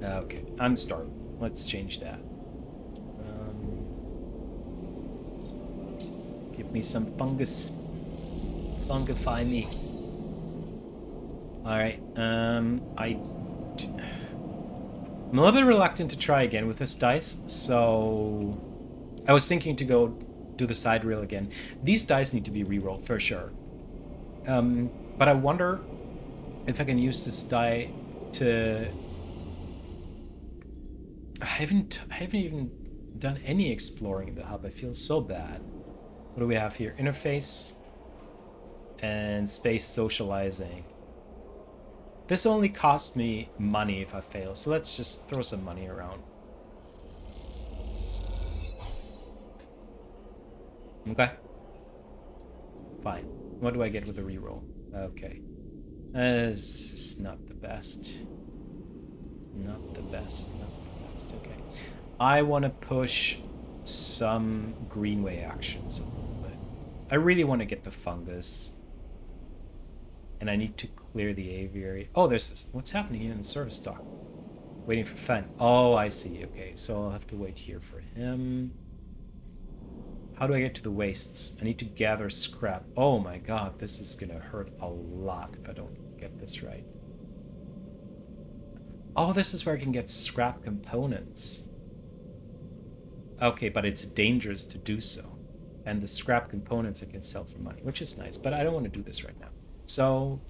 Okay, I'm starving. Let's change that. Give me some fungus. Fungify me. Alright, I'm a little bit reluctant to try again with this dice, so... I was thinking to go do the side reel again. These dice need to be re-rolled for sure. But I wonder if I can use this die to... I haven't even done any exploring in the hub. I feel so bad. What do we have here? Interface and space socializing. This only costs me money if I fail, so let's just throw some money around. Okay. Fine. What do I get with a reroll? Okay. This is not the best. Not the best. Not the best. Okay. I want to push some Greenway actions a little bit. I really want to get the fungus. And I need to clear the aviary. Oh, there's this. What's happening here in the service dock? Waiting for Fen. Oh, I see. Okay, so I'll have to wait here for him. How do I get to the wastes? I need to gather scrap. Oh my god, this is gonna hurt a lot if I don't get this right. Oh, this is where I can get scrap components. Okay, but it's dangerous to do so. And the scrap components I can sell for money, which is nice, but I don't want to do this right now. So,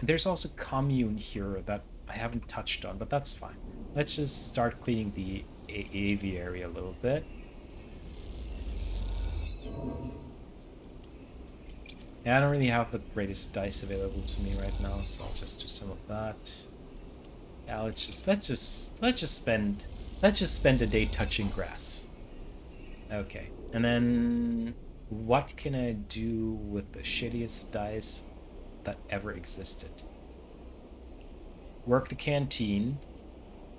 there's also commune here that I haven't touched on, but that's fine. Let's just start cleaning the aviary a little bit. Yeah, I don't really have the greatest dice available to me right now, so I'll just do some of that. Yeah, let's just spend a day touching grass. Okay, and then what can I do with the shittiest dice that ever existed? Work the canteen,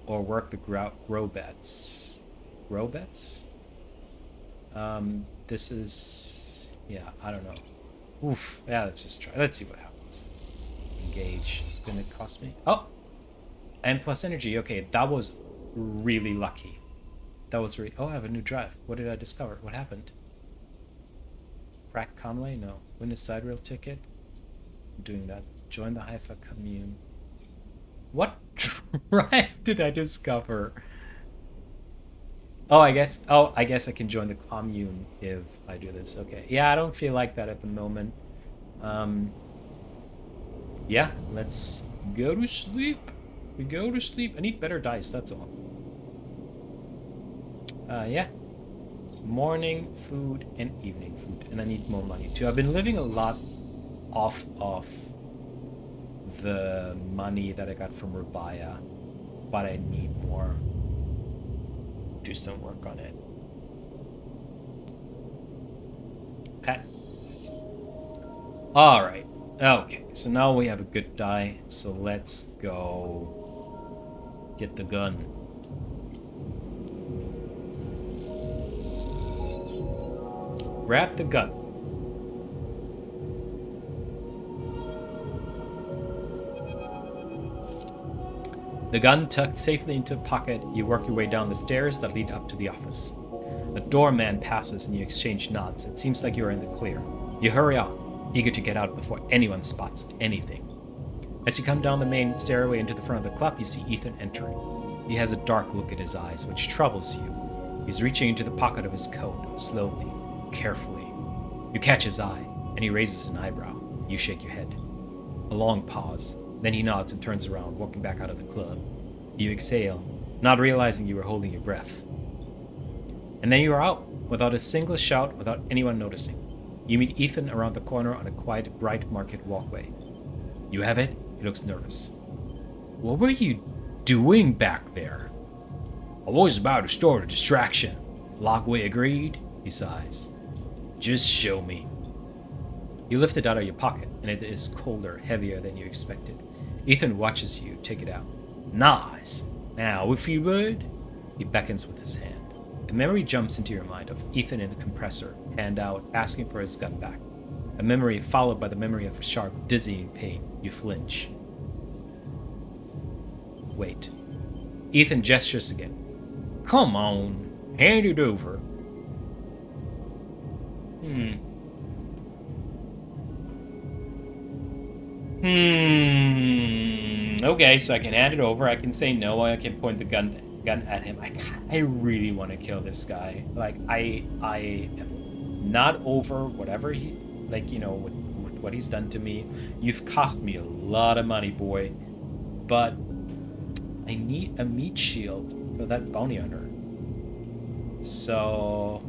or work the grow beds. Grow beds? This is... yeah, I don't know. Oof. Yeah, let's just try. Let's see what happens. Engage. It's gonna cost me... oh! And plus energy. Okay, that was really lucky. That was really... Oh, I have a new drive. What did I discover? What happened? Crack Conway? No. Win a side rail ticket? I'm doing that. Join the Haifa commune. What drive did I discover? Oh, I guess I can join the commune if I do this. Okay. Yeah, I don't feel like that at the moment. Yeah, let's go to sleep. We go to sleep. I need better dice, that's all. Yeah. Morning food and evening food. And I need more money too. I've been living a lot off of the money that I got from Rubaya, but I need more. Do some work on it. Okay. Alright. Okay, so now we have a good die, so let's go get the gun. Grab the gun. The gun tucked safely into a pocket, you work your way down the stairs that lead up to the office. A doorman passes and you exchange nods. It seems like you are in the clear. You hurry on, eager to get out before anyone spots anything. As you come down the main stairway into the front of the club, you see Ethan entering. He has a dark look in his eyes, which troubles you. He's reaching into the pocket of his coat, slowly, carefully. You catch his eye, and he raises an eyebrow. You shake your head. A long pause. Then he nods and turns around, walking back out of the club. You exhale, not realizing you were holding your breath. And then you are out, without a single shout, without anyone noticing. You meet Ethan around the corner on a quiet, bright market walkway. You have it? He looks nervous. What were you doing back there? I was about to start a distraction. Lockway agreed? He sighs. Just show me. You lift it out of your pocket, and it is colder, heavier than you expected. Ethan watches you take it out. Nice. Now, if you would. He beckons with his hand. A memory jumps into your mind of Ethan in the compressor, hand out, asking for his gun back. A memory followed by the memory of a sharp, dizzying pain. You flinch. Wait. Ethan gestures again. Come on, hand it over. Okay, so I can hand it over. I can say no. I can point the gun at him. I really want to kill this guy. Like, I am not over whatever he, like, you know, with what he's done to me. You've cost me a lot of money, boy. But I need a meat shield for that bounty hunter. So,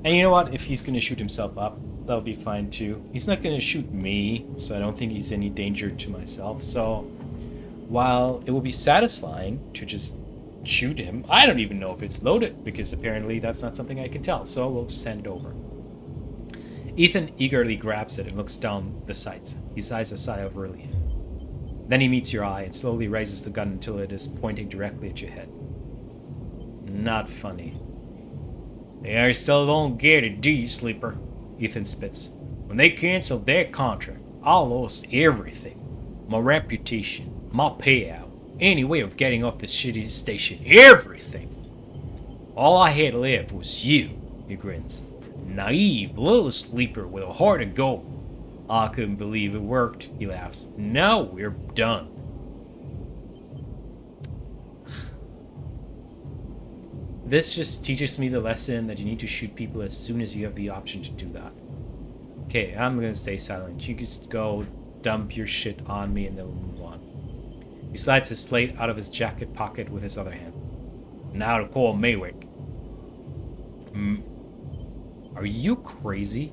and you know what? If he's gonna shoot himself up, that'll be fine too. He's not gonna shoot me, so I don't think he's any danger to myself. So, while it will be satisfying to just shoot him, I don't even know if it's loaded, because apparently that's not something I can tell, so we'll just hand it over. Ethan eagerly grabs it and looks down the sights. He sighs a sigh of relief. Then he meets your eye and slowly raises the gun until it is pointing directly at your head. Not funny. I still don't get it, do you, Sleeper? Ethan spits. When they canceled that contract, I lost everything. My reputation, my payout, any way of getting off this shitty station, everything. All I had left was you, he grins. Naive little sleeper with a heart of gold. I couldn't believe it worked, he laughs. Now we're done. This just teaches me the lesson that you need to shoot people as soon as you have the option to do that. Okay, I'm gonna stay silent. You just go dump your shit on me and then we'll move on. He slides his slate out of his jacket pocket with his other hand. Now to call Maywick. Are you crazy?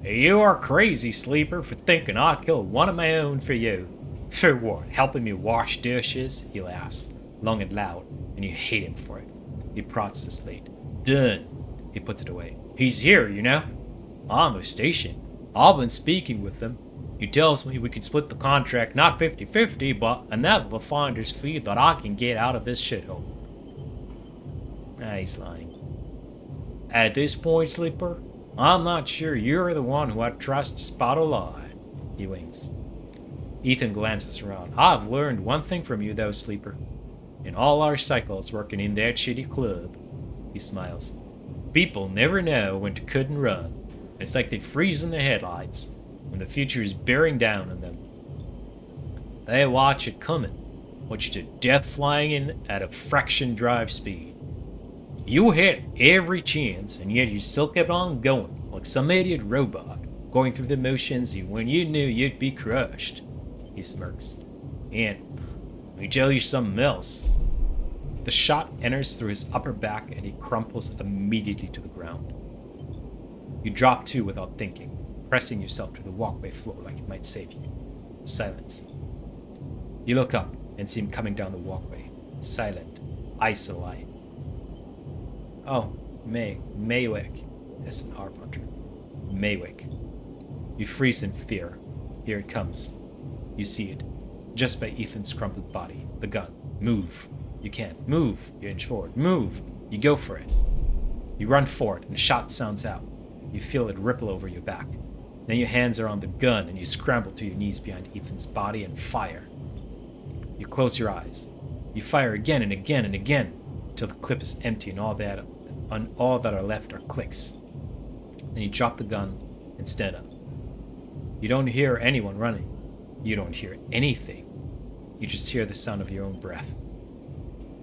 You are crazy, Sleeper, for thinking I'd kill one of my own for you. For what? Helping me wash dishes? He laughs, long and loud, and you hate him for it. He prods the slate. Done. He puts it away. He's here, you know? On the station. I've been speaking with him. He tells me we can split the contract, not 50-50, but enough of a finder's fee that I can get out of this shithole. He's lying. At this point, Sleeper, I'm not sure you're the one who I'd trust to spot a lie. He winks. Ethan glances around. I've learned one thing from you, though, Sleeper. In all our cycles working in that shitty club, He smiles. People never know when to cut and run. It's like they freeze in the headlights when the future is bearing down on them. They watch it coming, watch the death flying in at a fraction drive speed. You had every chance, and yet you still kept on going, like some idiot robot, going through the motions when you knew you'd be crushed. He smirks. And let me tell you something else. The shot enters through his upper back and he crumples immediately to the ground. You drop to without thinking, pressing yourself to the walkway floor like it might save you. Silence. You look up and see him coming down the walkway, silent, eyes alight. Oh, Maywick. That's an R punter. Maywick. You freeze in fear. Here it comes. You see it. Just by Ethan's crumpled body. The gun. Move. You can't. Move. You inch forward. Move. You go for it. You run for it, and a shot sounds out. You feel it ripple over your back. Then your hands are on the gun, and you scramble to your knees behind Ethan's body and fire. You close your eyes. You fire again and again and again, till the clip is empty and all that are left are clicks. Then you drop the gun and stand up. You don't hear anyone running. You don't hear anything. You just hear the sound of your own breath.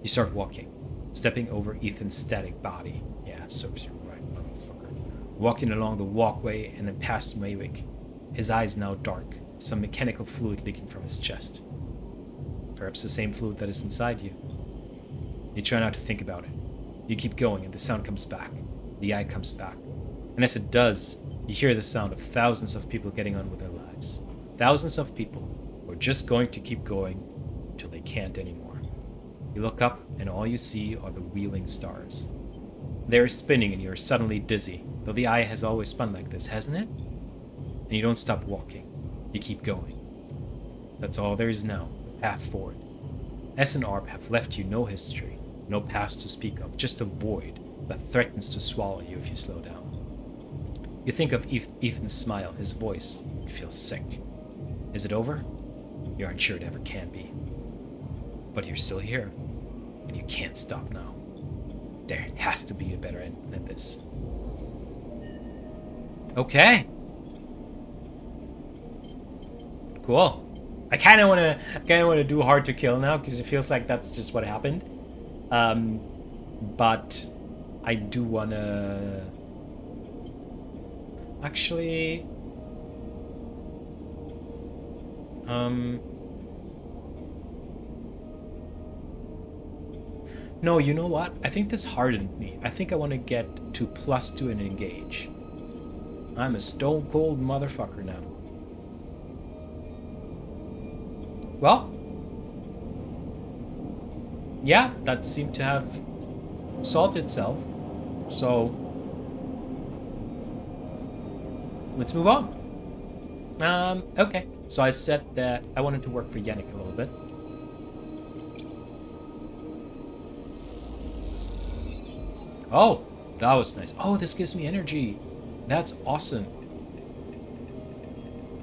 You start walking, stepping over Ethan's static body. Yeah, serves you right, motherfucker. Walking along the walkway and then past Maywick. His eyes now dark, some mechanical fluid leaking from his chest. Perhaps the same fluid that is inside you. You try not to think about it. You keep going and the sound comes back. The eye comes back. And as it does, you hear the sound of thousands of people getting on with their lives. Thousands of people who are just going to keep going till they can't anymore. You look up and all you see are the wheeling stars. They are spinning and you are suddenly dizzy, though the eye has always spun like this, hasn't it? And you don't stop walking. You keep going. That's all there is now, the path forward. S and ARP have left you no history, no past to speak of, just a void that threatens to swallow you if you slow down. You think of Ethan's smile, his voice, and feel sick. Is it over? You aren't sure it ever can be. But you're still here, and you can't stop now. There has to be a better end than this. Okay. Cool. I kind of want to do hard to kill now because it feels like that's just what happened. But I do want to actually no, you know what? I think this hardened me. I think I want to get to +2 and engage. I'm a stone cold motherfucker now. Well, yeah, that seemed to have solved itself. So let's move on. Okay. So I said that I wanted to work for Yannick a little bit. Oh, that was nice. Oh, this gives me energy. That's awesome.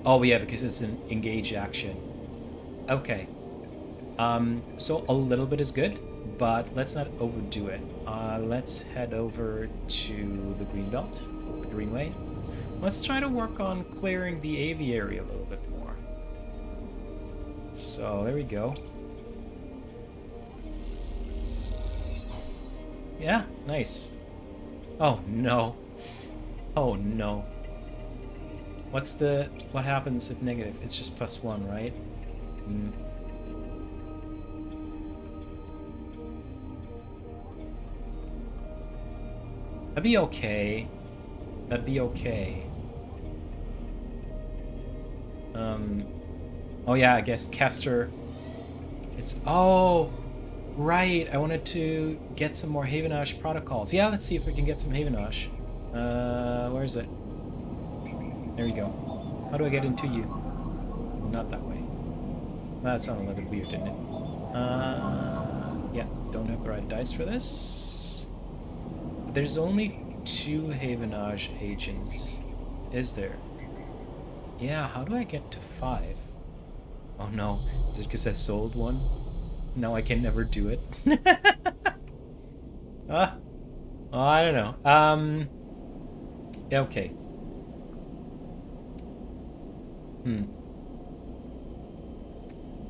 Oh, yeah, because it's an engage action. Okay. So a little bit is good, but let's not overdo it. Let's head over to the green belt, the Greenway. Let's try to work on clearing the aviary a little bit more. So there we go. Yeah, nice. Oh no. Oh no. What happens if negative? It's just +1, right? That'd be okay. That'd be okay. Oh yeah, I guess caster. It's right. I wanted to get some more Havenage protocols. Yeah, let's see if we can get some Havenage. Where is it? There we go. How do I get into you? Not that way. That sounded a little bit weird, didn't it? Yeah, don't have the right dice for this. There's only 2 Havenage agents. Is there? Yeah, how do I get to 5? Oh no, is it because I sold one? Now I can never do it. I don't know. Yeah, okay. I'm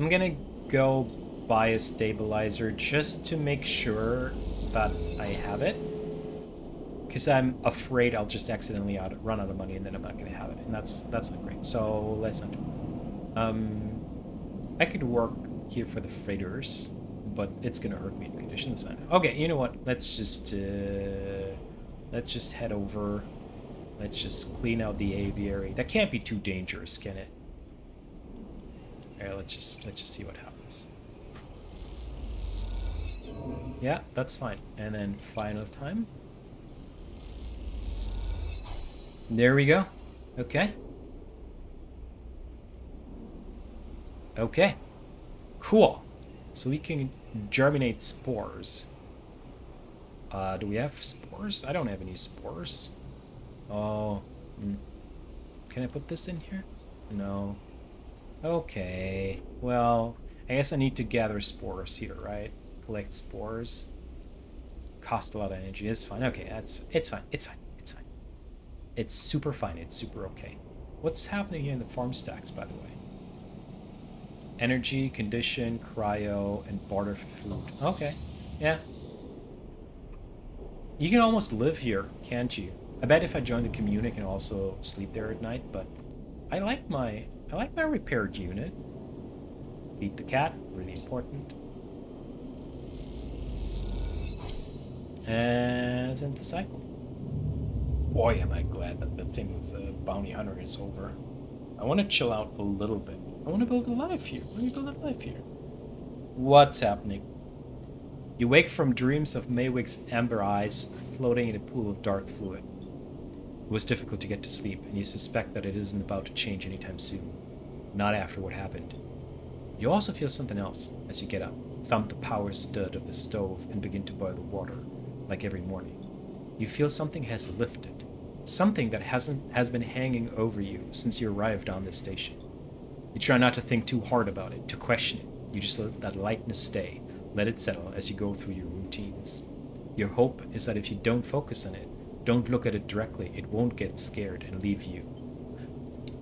gonna go buy a stabilizer just to make sure that I have it. Because I'm afraid I'll just accidentally run out of money and then I'm not gonna have it. And that's not great. So let's not do it. I could work here for the freighters, but it's gonna hurt me in conditions. Okay, you know what? Let's just head over. Let's just clean out the aviary. That can't be too dangerous, can it? Alright, let's just see what happens. Yeah, that's fine. And then final time. There we go. Okay. Okay. Cool. So we can germinate spores. Do we have spores? I don't have any spores. Oh. Can I put this in here? No. Okay. Well, I guess I need to gather spores here, right? Collect spores. Cost a lot of energy. It's fine. Okay, it's fine. It's fine. It's fine. It's super fine. It's super okay. What's happening here in the farm stacks, by the way? Energy, condition, cryo, and barter for food. Okay. Yeah. You can almost live here, can't you? I bet if I join the commune, I can also sleep there at night, but I like my repaired unit. Feed the cat, really important. And let's end the cycle. Boy, am I glad that the thing with the bounty hunter is over. I want to chill out a little bit. I want to build a life here. What's happening? You wake from dreams of Maywick's amber eyes floating in a pool of dark fluid. It was difficult to get to sleep, and you suspect that it isn't about to change anytime soon. Not after what happened. You also feel something else as you get up, thump the power stud of the stove, and begin to boil the water, like every morning. You feel something has lifted. Something that has been hanging over you since you arrived on this station. You try not to think too hard about it, to question it. You just let that lightness stay. Let it settle as you go through your routines. Your hope is that if you don't focus on it, don't look at it directly, it won't get scared and leave you.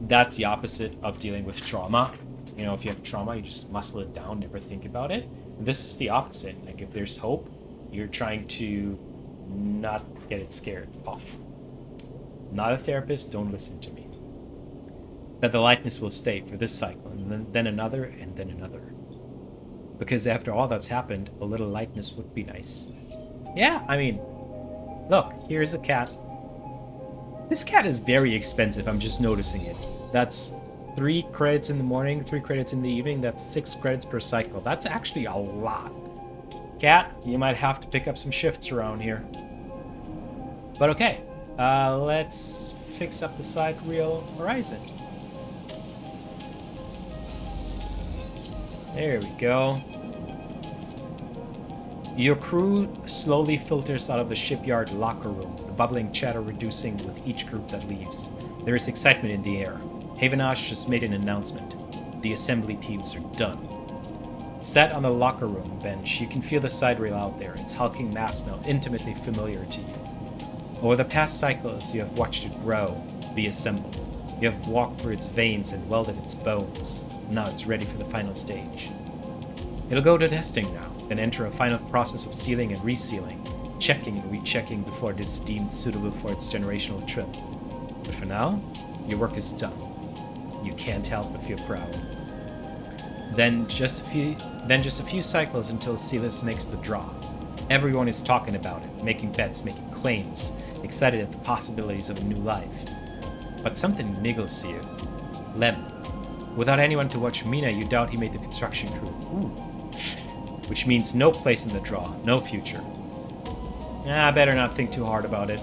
That's the opposite of dealing with trauma. You know, if you have trauma, you just muscle it down, never think about it. And this is the opposite. Like, if there's hope, you're trying to not get it scared off. Not a therapist, don't listen to me. That the lightness will stay for this cycle, and then another, and then another. Because after all that's happened, a little lightness would be nice. Yeah, I mean, look, here's a cat. This cat is very expensive, I'm just noticing it. That's 3 credits in the morning, 3 credits in the evening, that's 6 credits per cycle. That's actually a lot. Cat, you might have to pick up some shifts around here. But okay, let's fix up the sidereal horizon. There we go. Your crew slowly filters out of the shipyard locker room, the bubbling chatter reducing with each group that leaves. There is excitement in the air. Havenash just made an announcement. The assembly teams are done. Sat on the locker room bench, you can feel the sidereal out there, its hulking mass now intimately familiar to you. Over the past cycles, you have watched it grow, be assembled. You have walked through its veins and welded its bones. Now it's ready for the final stage. It'll go to testing now, then enter a final process of sealing and resealing, checking and rechecking before it is deemed suitable for its generational trim. But for now, your work is done. You can't help but feel proud. Then just a few cycles until Silas makes the draw. Everyone is talking about it, making bets, making claims, excited at the possibilities of a new life. But something niggles you. Lem. Without anyone to watch Mina, you doubt he made the construction crew. Ooh. Which means no place in the draw, no future. Better not think too hard about it.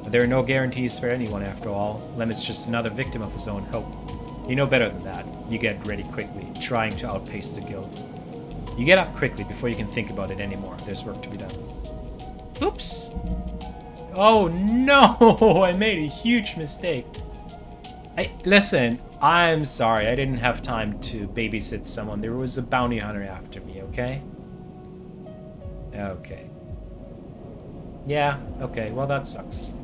But there are no guarantees for anyone after all. Lem is just another victim of his own hope. You know better than that. You get ready quickly, trying to outpace the guild. You get up quickly before you can think about it anymore. There's work to be done. Oops! Oh no! I made a huge mistake. Listen, I'm sorry. I didn't have time to babysit someone. There was a bounty hunter after me, okay? Okay. Yeah, okay, well that sucks.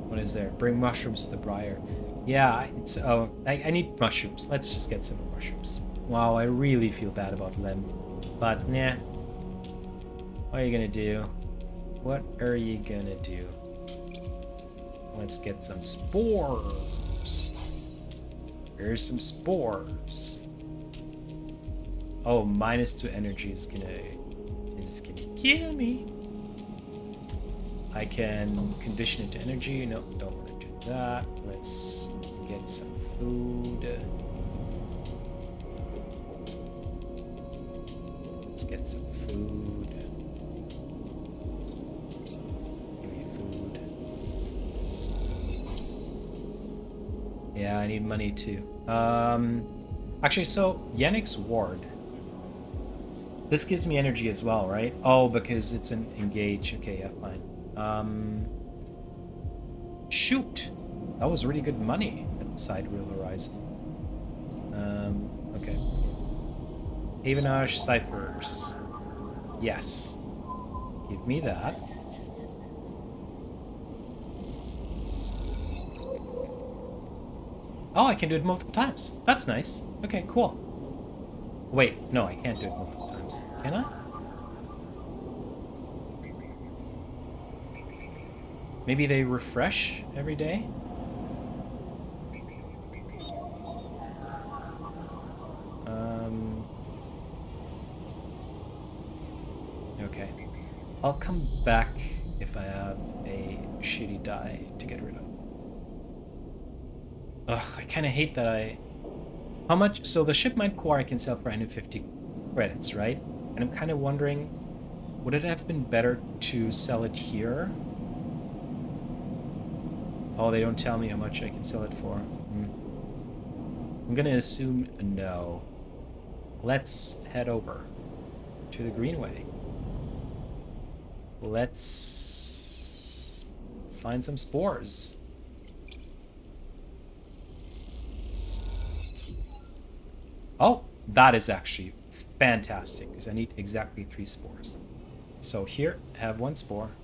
What is there? Bring mushrooms to the briar. Yeah, it's I need mushrooms. Let's just get some mushrooms. Wow, I really feel bad about Lem. But nah. What are you gonna do? What are you gonna do? Let's get some spores. Here's some spores. Oh, -2 energy is gonna kill me. I can condition it to energy. No, don't want to do that. Let's get some food. Let's get some food. Give me food. Yeah, I need money too. Actually, so Yannick's ward. This gives me energy as well, right? Oh, because it's an engage. Okay, yeah, fine. Shoot! That was really good money at the side Real Horizon. Okay. Havenage ciphers. Yes. Give me that. Oh, I can do it multiple times. That's nice. Okay, cool. Wait, no, I can't do it multiple times. Can I? Maybe they refresh every day? Okay. I'll come back if I have a shitty die to get rid of. Ugh, I kind of hate that I... How much? So the shipmine core I can sell for 150 credits, right? And I'm kind of wondering, would it have been better to sell it here? Oh, they don't tell me how much I can sell it for. I'm gonna assume no. Let's head over to the Greenway. Let's find some spores. Oh, that is actually fantastic because I need exactly 3 spores. So here, have 1 spore.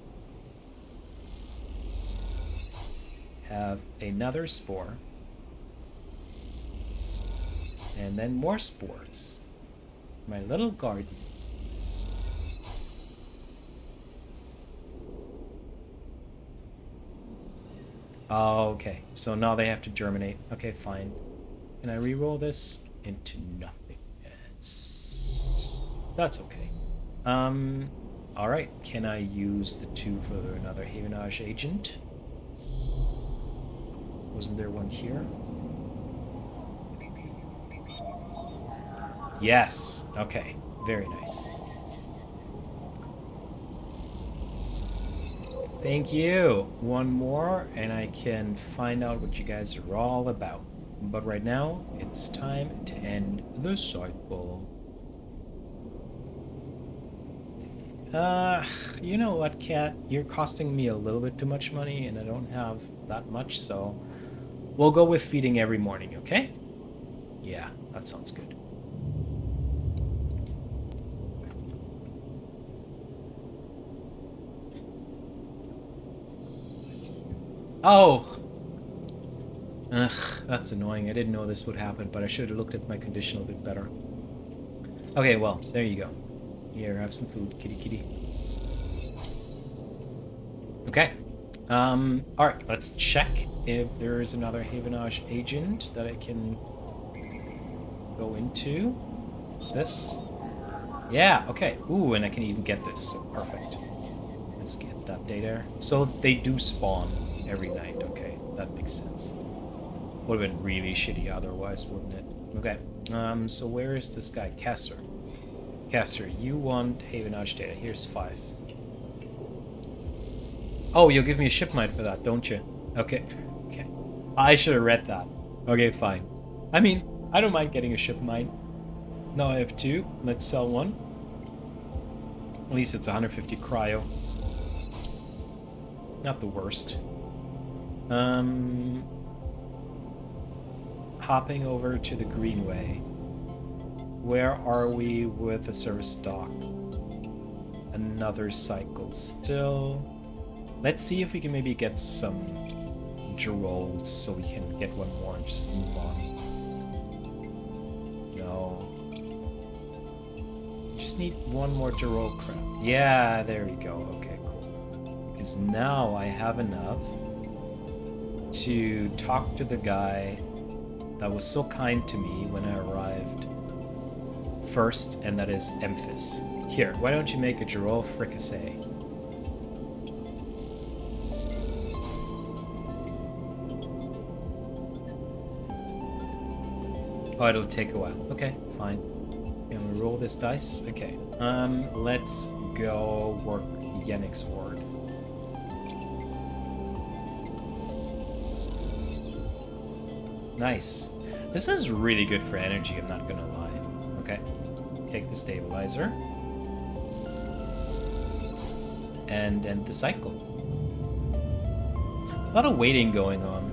Have another spore. And then more spores. My little garden. Okay, so now they have to germinate. Okay, fine. Can I reroll this into nothingness? That's okay. Alright. Can I use the 2 for another Havenage agent? Wasn't there one here? Yes. Okay. Very nice. Thank you. One more, and I can find out what you guys are all about. But right now, it's time to end the cycle. You know what, Cat? You're costing me a little bit too much money, and I don't have that much, so we'll go with feeding every morning, okay? Yeah, that sounds good. Oh! Ugh, that's annoying. I didn't know this would happen, but I should have looked at my condition a bit better. Okay, well, there you go. Here, have some food, kitty kitty. Okay. Alright, let's check if there is another Havenage agent that I can go into. What's this? Yeah, okay. Ooh, and I can even get this, so perfect. Let's get that data. So they do spawn every night, okay. That makes sense. Would have been really shitty otherwise, wouldn't it? Okay, so where is this guy? Caster. Caster, you want Havenage data. Here's 5. Oh, you'll give me a shipmine for that, don't you? Okay. Okay. I should have read that. Okay, fine. I mean, I don't mind getting a shipmine. Now I have 2. Let's sell 1. At least it's 150 cryo. Not the worst. hopping over to the Greenway. Where are we with the service dock? Another cycle still. Let's see if we can maybe get some Gerolds so we can get one more and just move on. No. Just need one more Gerold crap. Yeah, there we go. Okay, cool. Because now I have enough to talk to the guy that was so kind to me when I arrived first, and that is Emphis. Here, why don't you make a Gerold fricassee? Oh, it'll take a while. Okay, fine. Can we roll this dice? Okay. Let's go work Yennik's ward. Nice. This is really good for energy, I'm not gonna lie. Okay. Take the stabilizer. And end the cycle. A lot of waiting going on.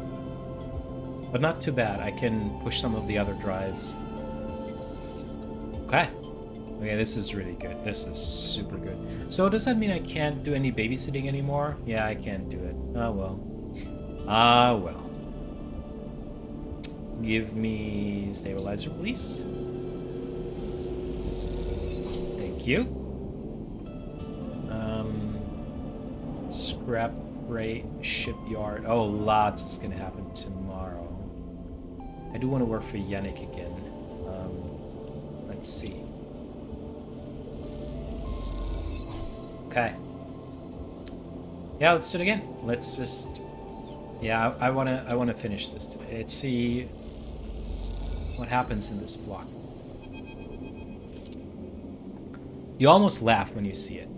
But not too bad. I can push some of the other drives. Okay. Okay, this is really good. This is super good. So does that mean I can't do any babysitting anymore? Yeah, I can't do it. Oh well. Ah well. Give me stabilizer, please. Thank you. Scrap rate shipyard. Oh, lots is gonna happen tomorrow. I do want to work for Yennik again. Let's see. Okay. Yeah, let's do it again. Let's just. Yeah, I wanna finish this today. Let's see what happens in this block. You almost laugh when you see it.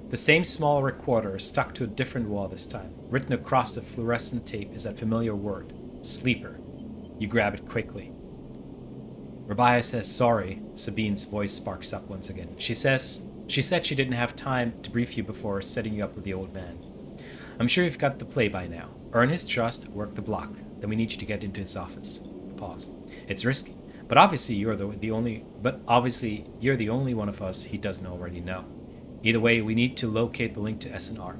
The same small recorder stuck to a different wall this time. Written across the fluorescent tape is that familiar word, sleeper. You grab it quickly. Rabia says sorry. Sabine's voice sparks up once again. She said she didn't have time to brief you before setting you up with the old man. I'm sure you've got the play by now. Earn his trust, work the block. Then we need you to get into his office. Pause. It's risky, but obviously you're the only one of us he doesn't already know. Either way, we need to locate the link to SNR.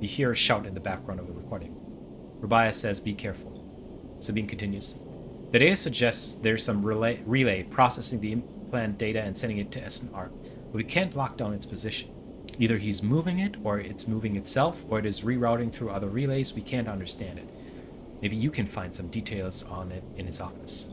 You hear a shout in the background of the recording. Rabia says, be careful. Sabine continues. The data suggests there's some relay processing the implant data and sending it to SNR, but we can't lock down its position. Either he's moving it, or it's moving itself, or it is rerouting through other relays. We can't understand it. Maybe you can find some details on it in his office.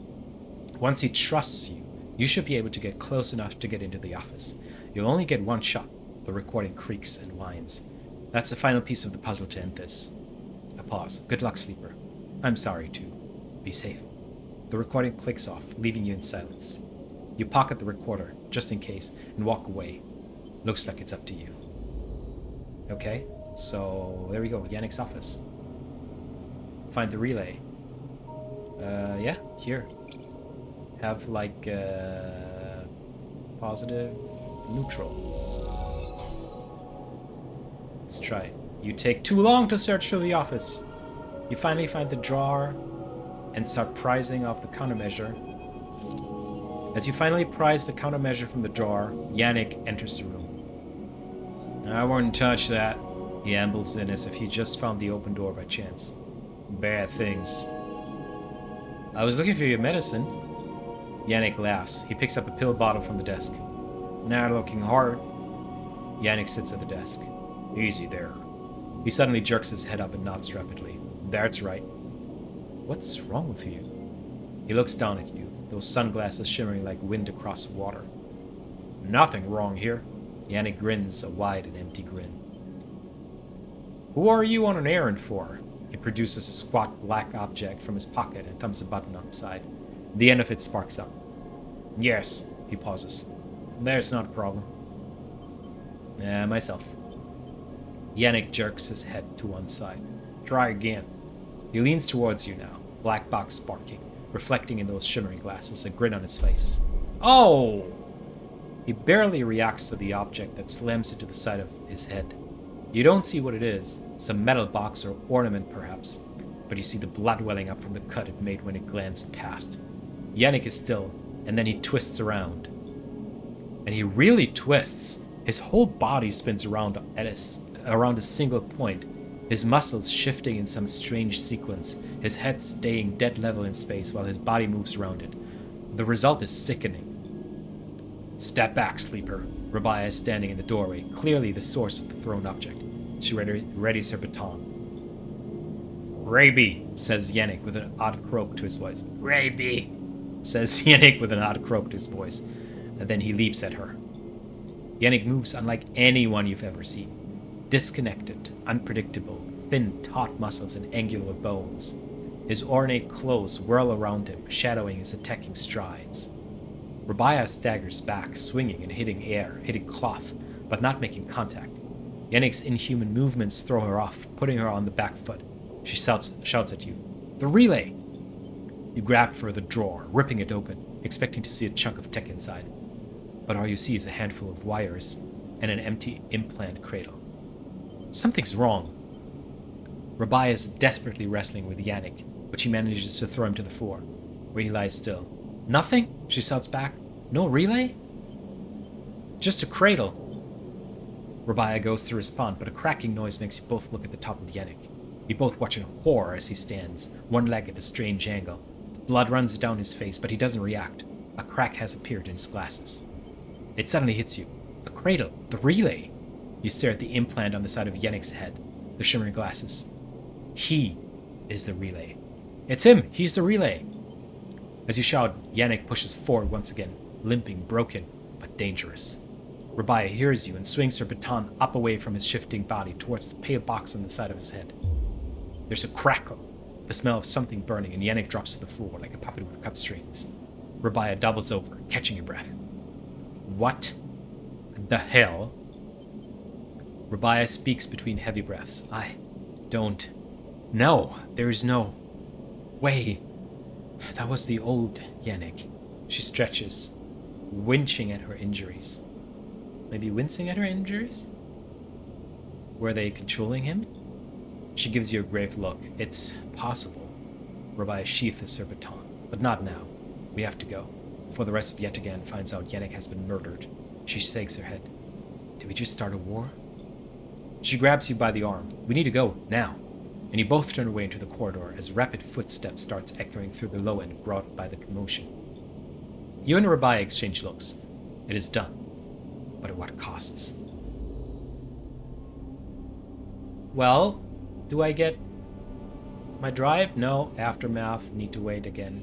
Once he trusts you, you should be able to get close enough to get into the office. You'll only get one shot. The recording creaks and whines. That's the final piece of the puzzle to end this. A pause. Good luck, Sleeper. I'm sorry, too. Be safe. The recording clicks off, leaving you in silence. You pocket the recorder, just in case, and walk away. Looks like it's up to you. Okay, so there we go. Yannick's office. Find the relay. Yeah, here. Have like positive, neutral. Let's try it. You take too long to search through the office. You finally find the drawer and start prizing off the countermeasure. As you finally prize the countermeasure from the drawer, Yannick enters the room. I wouldn't touch that. He ambles in as if he just found the open door by chance. Bad things. I was looking for your medicine. Yannick laughs. He picks up a pill bottle from the desk. Not looking hard. Yannick sits at the desk. Easy there. He suddenly jerks his head up and nods rapidly. That's right. What's wrong with you? He looks down at you, those sunglasses shimmering like wind across water. Nothing wrong here. Yannick grins, a wide and empty grin. Who are you on an errand for? He produces a squat black object from his pocket and thumbs a button on the side. The end of it sparks up. Yes, he pauses. There's not a problem. Myself. Yannick jerks his head to one side. Try again. He leans towards you now, black box sparking, reflecting in those shimmering glasses, a grin on his face. Oh! He barely reacts to the object that slams into the side of his head. You don't see what it is, some metal box or ornament perhaps. but you see the blood welling up from the cut it made when it glanced past. Yannick is still, and then he twists around. And he really twists. His whole body spins around around a single point, his muscles shifting in some strange sequence, his head staying dead level in space while his body moves around it. The result is sickening. Step back, sleeper. Rabaya is standing in the doorway, clearly the source of the thrown object. She readies her baton. Raby, says Yannick with an odd croak to his voice. Raby, says Yannick with an odd croak to his voice, and then he leaps at her. Yannick moves unlike anyone you've ever seen. Disconnected, unpredictable, thin, taut muscles and angular bones. His ornate clothes whirl around him, shadowing his attacking strides. Rabaya staggers back, swinging and hitting cloth, but not making contact. Yannick's inhuman movements throw her off, putting her on the back foot. She shouts at you. The relay! You grab for the drawer, ripping it open, expecting to see a chunk of tech inside. But all you see is a handful of wires and an empty implant cradle. Something's wrong. Rabaya is desperately wrestling with Yannick, but she manages to throw him to the floor, where he lies still. Nothing? She shouts back. No relay? Just a cradle. Rabaya goes to respond, but a cracking noise makes you both look at the top of Yannick. You both watch in horror as he stands, one leg at a strange angle. The blood runs down his face, but he doesn't react. A crack has appeared in his glasses. It suddenly hits you. The cradle. The relay. You stare at the implant on the side of Yannick's head, the shimmering glasses. He is the relay. It's him! He's the relay! As you shout, Yannick pushes forward once again, limping, broken, but dangerous. Rabaya hears you and swings her baton up away from his shifting body towards the pale box on the side of his head. There's a crackle, the smell of something burning, and Yannick drops to the floor like a puppet with cut strings. Rabaya doubles over, catching her breath. What the hell? Rabaya speaks between heavy breaths. I don't know. There is no way. That was the old Yannick. She stretches, winching at her injuries. Maybe wincing at her injuries? Were they controlling him? She gives you a grave look. It's possible. Rabaya sheathes her baton. But not now. We have to go. Before the rest of Yetagan finds out Yannick has been murdered. She shakes her head. Did we just start a war? She grabs you by the arm. We need to go, now. And you both turn away into the corridor as rapid footsteps starts echoing through the low end brought by the commotion. You and Rabaya exchange looks. It is done. But at what costs? Well, do I get my drive? No. Aftermath. Need to wait again.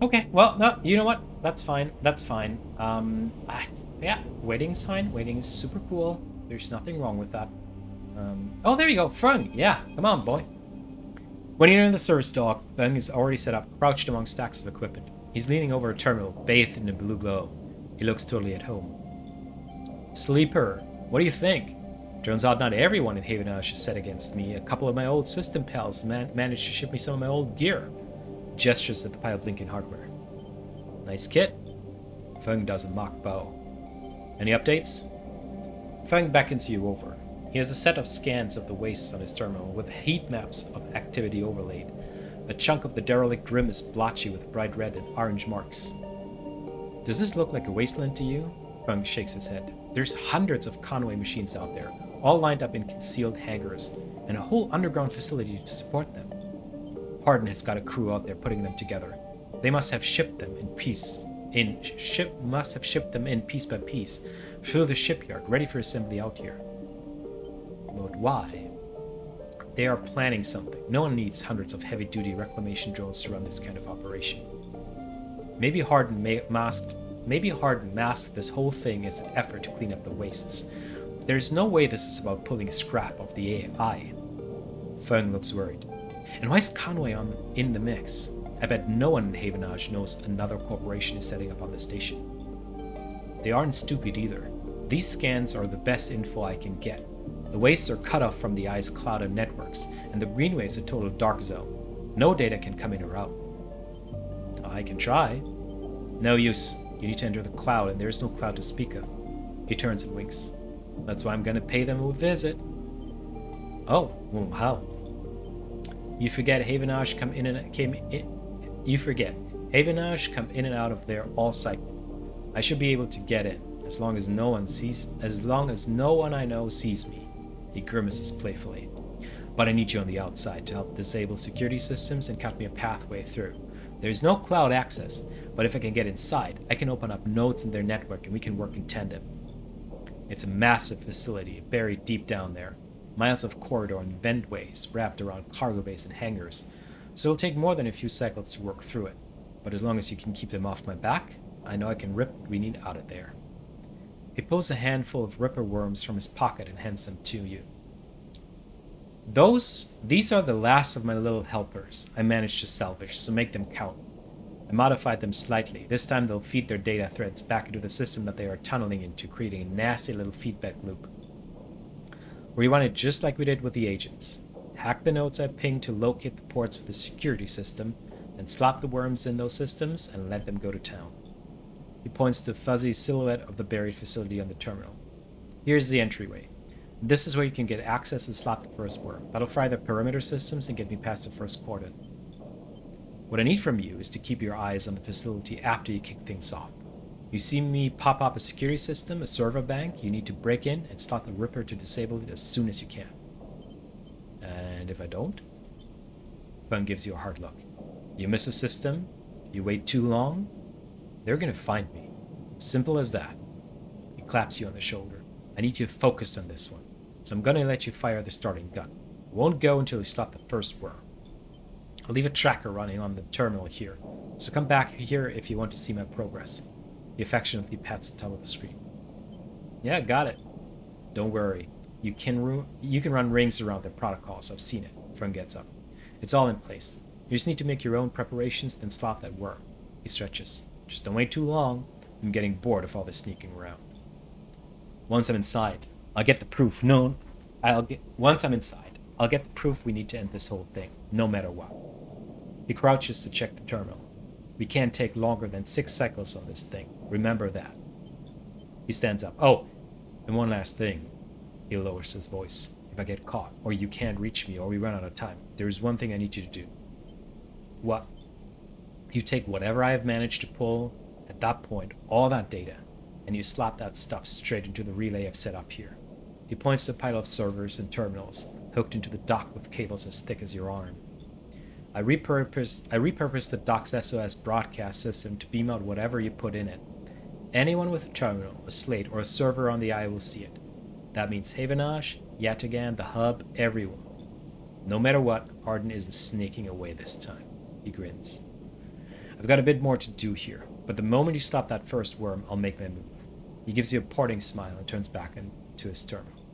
Okay, well, no, you know what? That's fine. That's fine. Yeah, waiting's fine. Waiting is super cool. There's nothing wrong with that. Oh, there you go. Fung. Yeah, come on, boy. When you enter the service dock, Fung is already set up, crouched among stacks of equipment. He's leaning over a terminal, bathed in a blue glow. He looks totally at home. Sleeper, what do you think? Turns out not everyone in Havenage is set against me. A couple of my old system pals managed to ship me some of my old gear. Gestures at the pile of blinking hardware. Nice kit. Fung does a mock bow. Any updates? Fung beckons you over. He has a set of scans of the wastes on his terminal with heat maps of activity overlaid. A chunk of the derelict rim is blotchy with bright red and orange marks. Does this look like a wasteland to you? Fung shakes his head. There's hundreds of Conway machines out there, all lined up in concealed hangars, and a whole underground facility to support them. Hardin has got a crew out there putting them together. They must have shipped them in piece by piece through the shipyard, ready for assembly out here. But why? They are planning something. No one needs hundreds of heavy-duty reclamation drones to run this kind of operation. Maybe Hardin masked this whole thing as an effort to clean up the wastes. There's no way this is about pulling scrap of the AI. Fung looks worried. And why is Conway in the mix? I bet no one in Havenage knows another corporation is setting up on the station. They aren't stupid either. These scans are the best info I can get. The wastes are cut off from the eye's cloud of networks, and the Greenway is a total dark zone. No data can come in or out. I can try. No use. You need to enter the cloud, and there's no cloud to speak of. He turns and winks. That's why I'm gonna pay them a visit. Oh, well, how? You forget Havenage come in and came in. You forget Havenage come in and out of there all cycle. I should be able to get in as long as no one I know sees me. He grimaces playfully. But I need you on the outside to help disable security systems and cut me a pathway through. There is no cloud access, but if I can get inside, I can open up nodes in their network and we can work in tandem. It's a massive facility buried deep down there. Miles of corridor and ventways wrapped around cargo bays and hangars, so it'll take more than a few cycles to work through it. But as long as you can keep them off my back, I know I can rip what we need out of there. He pulls a handful of ripper worms from his pocket and hands them to you. These are the last of my little helpers I managed to salvage, so make them count. I modified them slightly. This time they'll feed their data threads back into the system that they are tunneling into, creating a nasty little feedback loop. We run it just like we did with the agents. Hack the nodes I pinged to locate the ports for the security system, then slap the worms in those systems and let them go to town. He points to the fuzzy silhouette of the buried facility on the terminal. Here's the entryway. This is where you can get access and slap the first worm. That'll fry the perimeter systems and get me past the first cordon. What I need from you is to keep your eyes on the facility after you kick things off. You see me pop up a security system, a server bank, you need to break in and slot the Ripper to disable it as soon as you can. And if I don't? Fun gives you a hard look. You miss a system, you wait too long, they're gonna find me. Simple as that. He claps you on the shoulder. I need you focused on this one, so I'm gonna let you fire the starting gun. It won't go until you slot the first worm. I'll leave a tracker running on the terminal here, so come back here if you want to see my progress. He affectionately pats the top of the screen. Yeah, got it. Don't worry. You can run rings around the protocols. I've seen it. Fern gets up. It's all in place. You just need to make your own preparations, then slot that worm. He stretches. Just don't wait too long. I'm getting bored of all this sneaking around. Once I'm inside, I'll get the proof. Once I'm inside, I'll get the proof we need to end this whole thing, no matter what. He crouches to check the terminal. We can't take longer than 6 cycles on this thing. Remember that. He stands up. Oh, and one last thing. He lowers his voice. If I get caught, or you can't reach me, or we run out of time, there is one thing I need you to do. What? You take whatever I have managed to pull, at that point, all that data, and you slap that stuff straight into the relay I've set up here. He points to a pile of servers and terminals, hooked into the dock with cables as thick as your arm. I repurposed the dock's SOS broadcast system to beam out whatever you put in it. Anyone with a terminal, a slate, or a server on the eye will see it. That means Havenage, Yatagan, the hub, everyone. No matter what, Arden isn't sneaking away this time. He grins. I've got a bit more to do here, but the moment you stop that first worm, I'll make my move. He gives you a parting smile and turns back into his terminal.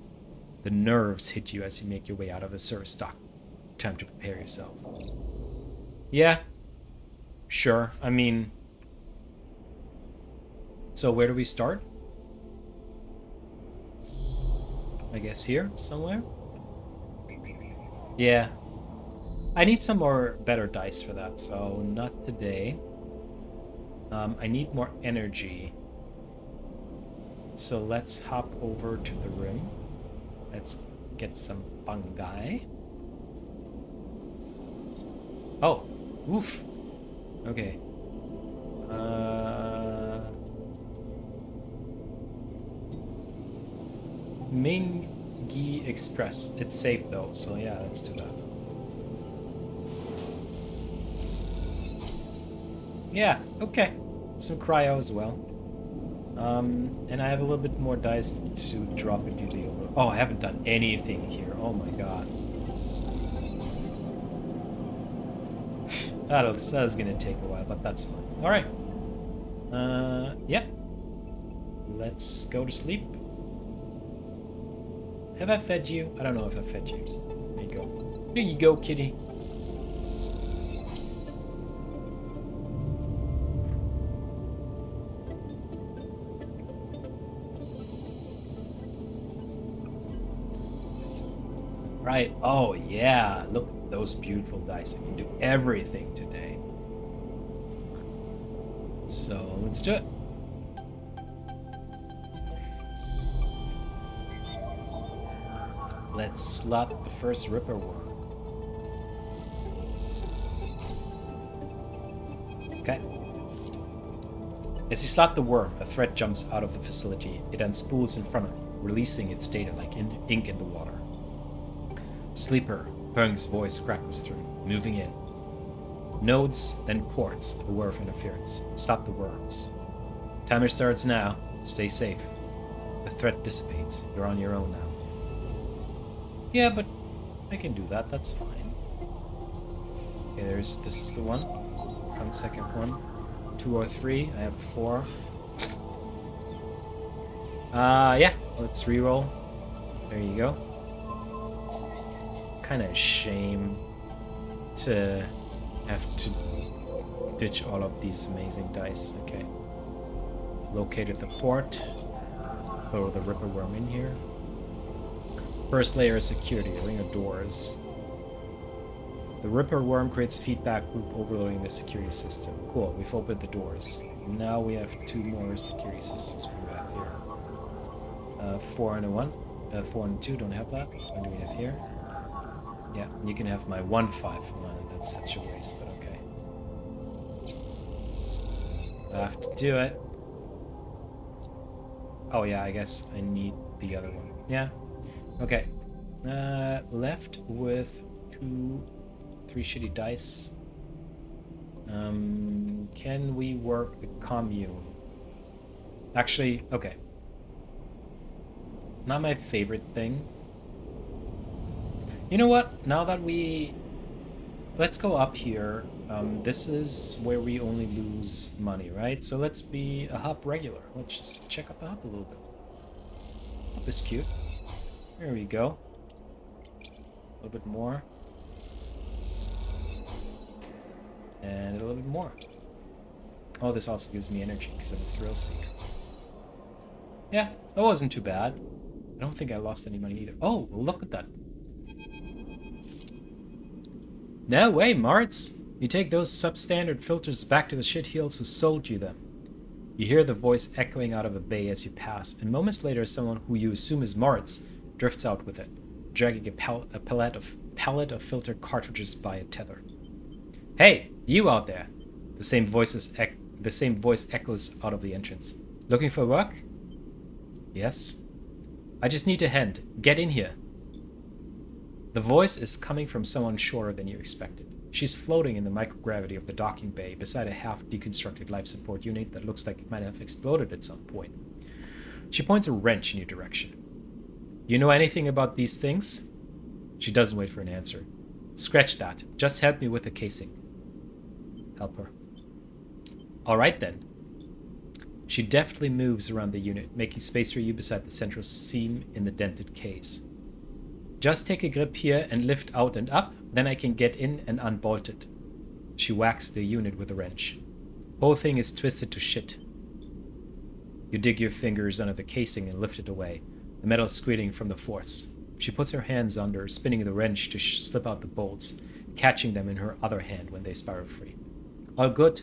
The nerves hit you as you make your way out of the service dock. Time to prepare yourself. Yeah, sure. I mean, so where do we start? I guess here, somewhere? Yeah. I need some more better dice for that, so not today. I need more energy. So let's hop over to the rim. Let's get some fungi. Oh, oof. Okay. Mingi Express. It's safe though, so yeah, let's do that. Yeah, okay. Some cryo as well. And I have a little bit more dice to drop into the over. Oh, I haven't done anything here. Oh my god. That was gonna take a while, but that's fine. Alright. Yeah. Let's go to sleep. Have I fed you? I don't know if I fed you. There you go. There you go, kitty. Right. Oh, yeah. Look at those beautiful dice. I can do everything today. So, let's do it. Let's slot the first Ripper worm. Okay. As you slot the worm, a thread jumps out of the facility. It unspools in front of you, releasing its data like ink in the water. Sleeper, Peng's voice crackles through, moving in. Nodes, then ports, aware of interference. Stop the worms. Timer starts now. Stay safe. The threat dissipates. You're on your own now. Yeah, but I can do that. That's fine. Okay, this is the one. Second one. 2 or 3. I have a 4. Yeah. Let's reroll. There you go. Kind of a shame to have to ditch all of these amazing dice. Okay. Located the port. Throw the Ripper Worm in here. First layer is security, a ring of doors. The Ripper Worm creates feedback loop overloading the security system. Cool, we've opened the doors. Now we have 2 more security systems we have here. 4 and a 1. 4 and 2, don't have that. What do we have here? Yeah, you can have my 1-5. That's such a waste, but okay. I have to do it. Oh yeah, I guess I need the other one. Yeah. Okay. Left with 3 shitty dice. Can we work the commune? Actually, okay. Not my favorite thing. You know what? Now that let's go up here. This is where we only lose money, right? So let's be a hub regular. Let's just check out the hub a little bit. Hub is cute. There we go. A little bit more. And a little bit more. Oh, this also gives me energy because I'm a thrill seeker. Yeah, that wasn't too bad. I don't think I lost any money either. Oh, look at that. No way, Martz. You take those substandard filters back to the shitheels who sold you them. You hear the voice echoing out of a bay as you pass, and moments later someone who you assume is Martz drifts out with it, dragging a pallet of filter cartridges by a tether. Hey, you out there! The same voice echoes out of the entrance. Looking for work? Yes. I just need a hand. Get in here. The voice is coming from someone shorter than you expected. She's floating in the microgravity of the docking bay beside a half-deconstructed life support unit that looks like it might have exploded at some point. She points a wrench in your direction. You know anything about these things? She doesn't wait for an answer. Scratch that. Just help me with the casing. Help her. All right then. She deftly moves around the unit, making space for you beside the central seam in the dented case. Just take a grip here and lift out and up, then I can get in and unbolt it. She whacks the unit with a wrench. Whole thing is twisted to shit. You dig your fingers under the casing and lift it away, the metal squealing from the force. She puts her hands under, spinning the wrench to slip out the bolts, catching them in her other hand when they spiral free. All good.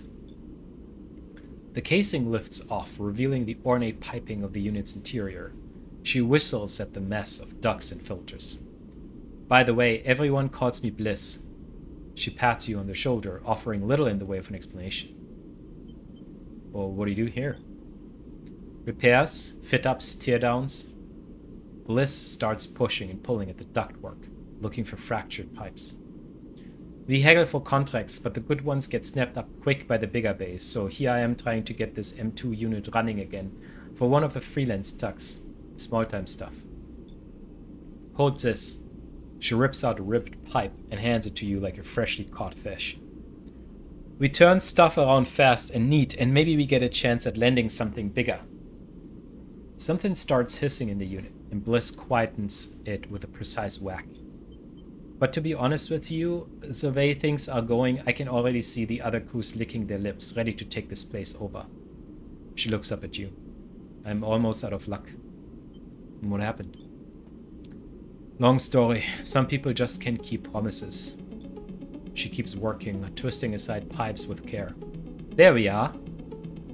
The casing lifts off, revealing the ornate piping of the unit's interior. She whistles at the mess of ducts and filters. By the way, everyone calls me Bliss. She pats you on the shoulder, offering little in the way of an explanation. Well, what do you do here? Repairs, fit-ups, teardowns. Bliss starts pushing and pulling at the ductwork, looking for fractured pipes. We haggle for contracts, but the good ones get snapped up quick by the bigger bays, so here I am trying to get this M2 unit running again for one of the freelance tugs. Small-time stuff. Hold this. She rips out a ripped pipe and hands it to you like a freshly caught fish. We turn stuff around fast and neat, and maybe we get a chance at landing something bigger. Something starts hissing in the unit, and Bliss quietens it with a precise whack. But to be honest with you, the way things are going, I can already see the other crews licking their lips, ready to take this place over. She looks up at you. I'm almost out of luck. And what happened? Long story. Some people just can't keep promises. She keeps working, twisting aside pipes with care. There we are.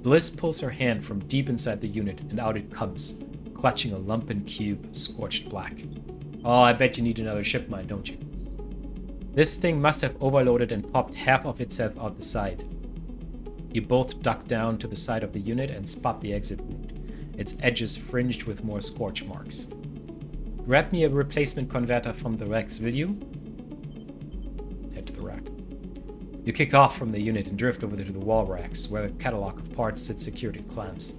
Bliss pulls her hand from deep inside the unit, and out it comes, clutching a lumpen cube, scorched black. Oh, I bet you need another ship mine, don't you? This thing must have overloaded and popped half of itself out the side. You both duck down to the side of the unit and spot the exit wound, its edges fringed with more scorch marks. Grab me a replacement converter from the racks, will you? Head to the rack. You kick off from the unit and drift over to the wall racks, where a catalog of parts sits secured in clamps.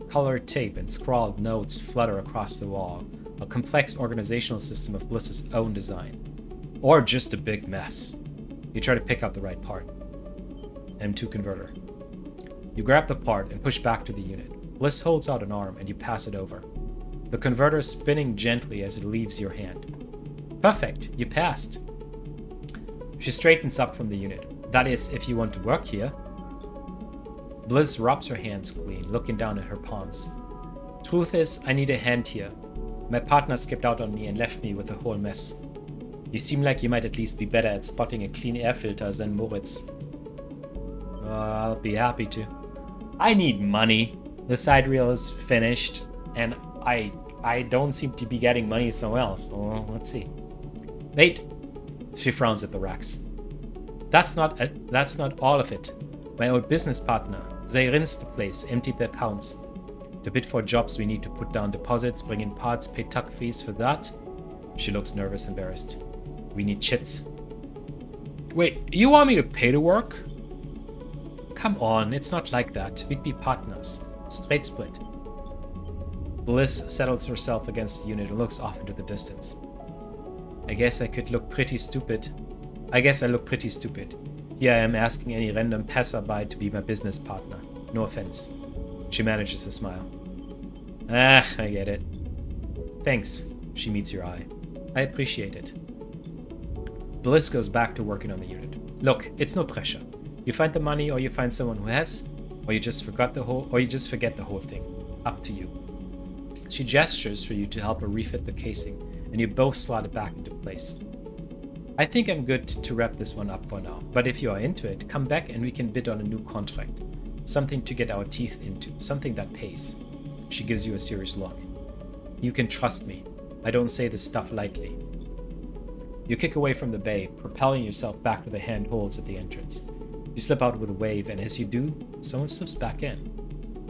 Colored tape and scrawled notes flutter across the wall, a complex organizational system of Bliss's own design. Or just a big mess. You try to pick out the right part. M2 converter. You grab the part and push back to the unit. Bliss holds out an arm and you pass it over. The converter spinning gently as it leaves your hand. Perfect, you passed. She straightens up from the unit. That is, if you want to work here. Bliss rubs her hands clean, looking down at her palms. Truth is, I need a hand here. My partner skipped out on me and left me with a whole mess. You seem like you might at least be better at spotting a clean air filter than Moritz. I'll be happy to. I need money. The side reel is finished, and I don't seem to be getting money somewhere else. So let's see. Wait. She frowns at the racks. That's not all of it. My old business partner, they rinsed the place, emptied the accounts. To bid for jobs, we need to put down deposits, bring in parts, pay tuck fees for that. She looks nervous, embarrassed. We need chits. Wait, you want me to pay to work? Come on, it's not like that. We'd be partners. Straight split. Bliss settles herself against the unit and looks off into the distance. I guess I look pretty stupid. Here I am asking any random passerby to be my business partner. No offense. She manages to smile. I get it. Thanks. She meets your eye. I appreciate it. Bliss goes back to working on the unit. Look, it's no pressure. You find the money, or you find someone who has, or you just forget the whole thing. Up to you. She gestures for you to help her refit the casing, and you both slot it back into place. I think I'm good to wrap this one up for now, but if you are into it, come back and we can bid on a new contract. Something to get our teeth into, something that pays. She gives you a serious look. You can trust me. I don't say this stuff lightly. You kick away from the bay, propelling yourself back to the handholds at the entrance. You slip out with a wave, and as you do, someone slips back in.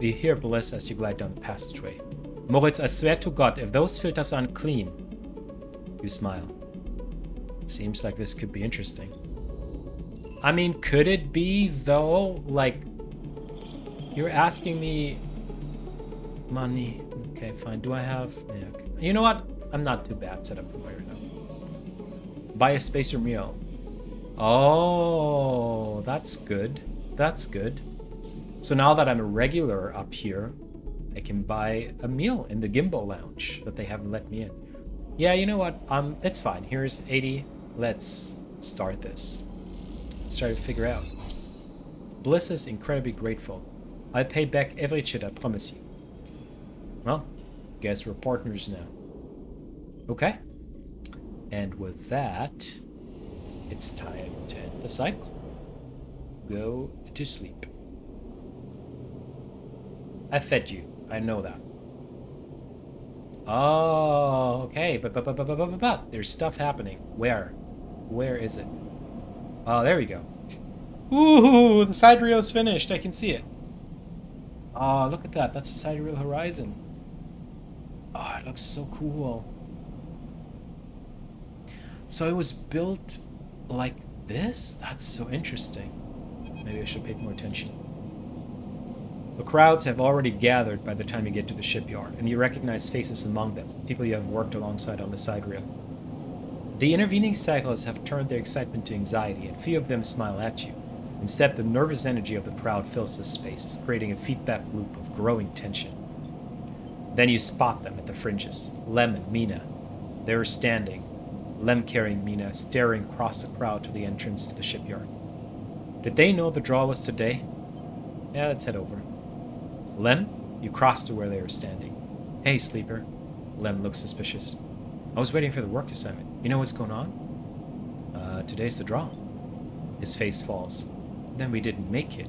You hear Bliss as you glide down the passageway. Moritz, I swear to God, if those filters aren't clean. You smile. Seems like this could be interesting. I mean, could it be, though? Like, you're asking me money. Okay, fine. Do I have... Yeah, okay. You know what? I'm not too bad set up for right now. Buy a spacer meal. Oh, that's good. That's good. So now that I'm a regular up here, I can buy a meal in the Gimbal Lounge that they haven't let me in. Yeah, you know what? It's fine. Here's 80. Let's start this. Let's try to figure out. Bliss is incredibly grateful. I'll pay back every chit, I promise you. Well, guess we're partners now. Okay. And with that, it's time to end the cycle. Go to sleep. I fed you. I know that. Oh, okay. But there's stuff happening. Where? Where is it? Oh, there we go. Ooh, the side reel's finished. I can see it. Oh, look at that. That's the side reel horizon. Oh, it looks so cool. So it was built like this? That's so interesting. Maybe I should pay more attention. The crowds have already gathered by the time you get to the shipyard, and you recognize faces among them, people you have worked alongside on the side reel. The intervening cyclists have turned their excitement to anxiety, and few of them smile at you. Instead, the nervous energy of the crowd fills the space, creating a feedback loop of growing tension. Then you spot them at the fringes. Lem and Mina. They were standing, Lem carrying Mina, staring across the crowd to the entrance to the shipyard. Did they know the draw was today? Yeah, let's head over. Lem, you cross to where they were standing. Hey, Sleeper. Lem looks suspicious. I was waiting for the work assignment. You know what's going on? Today's the draw. His face falls. Then we didn't make it.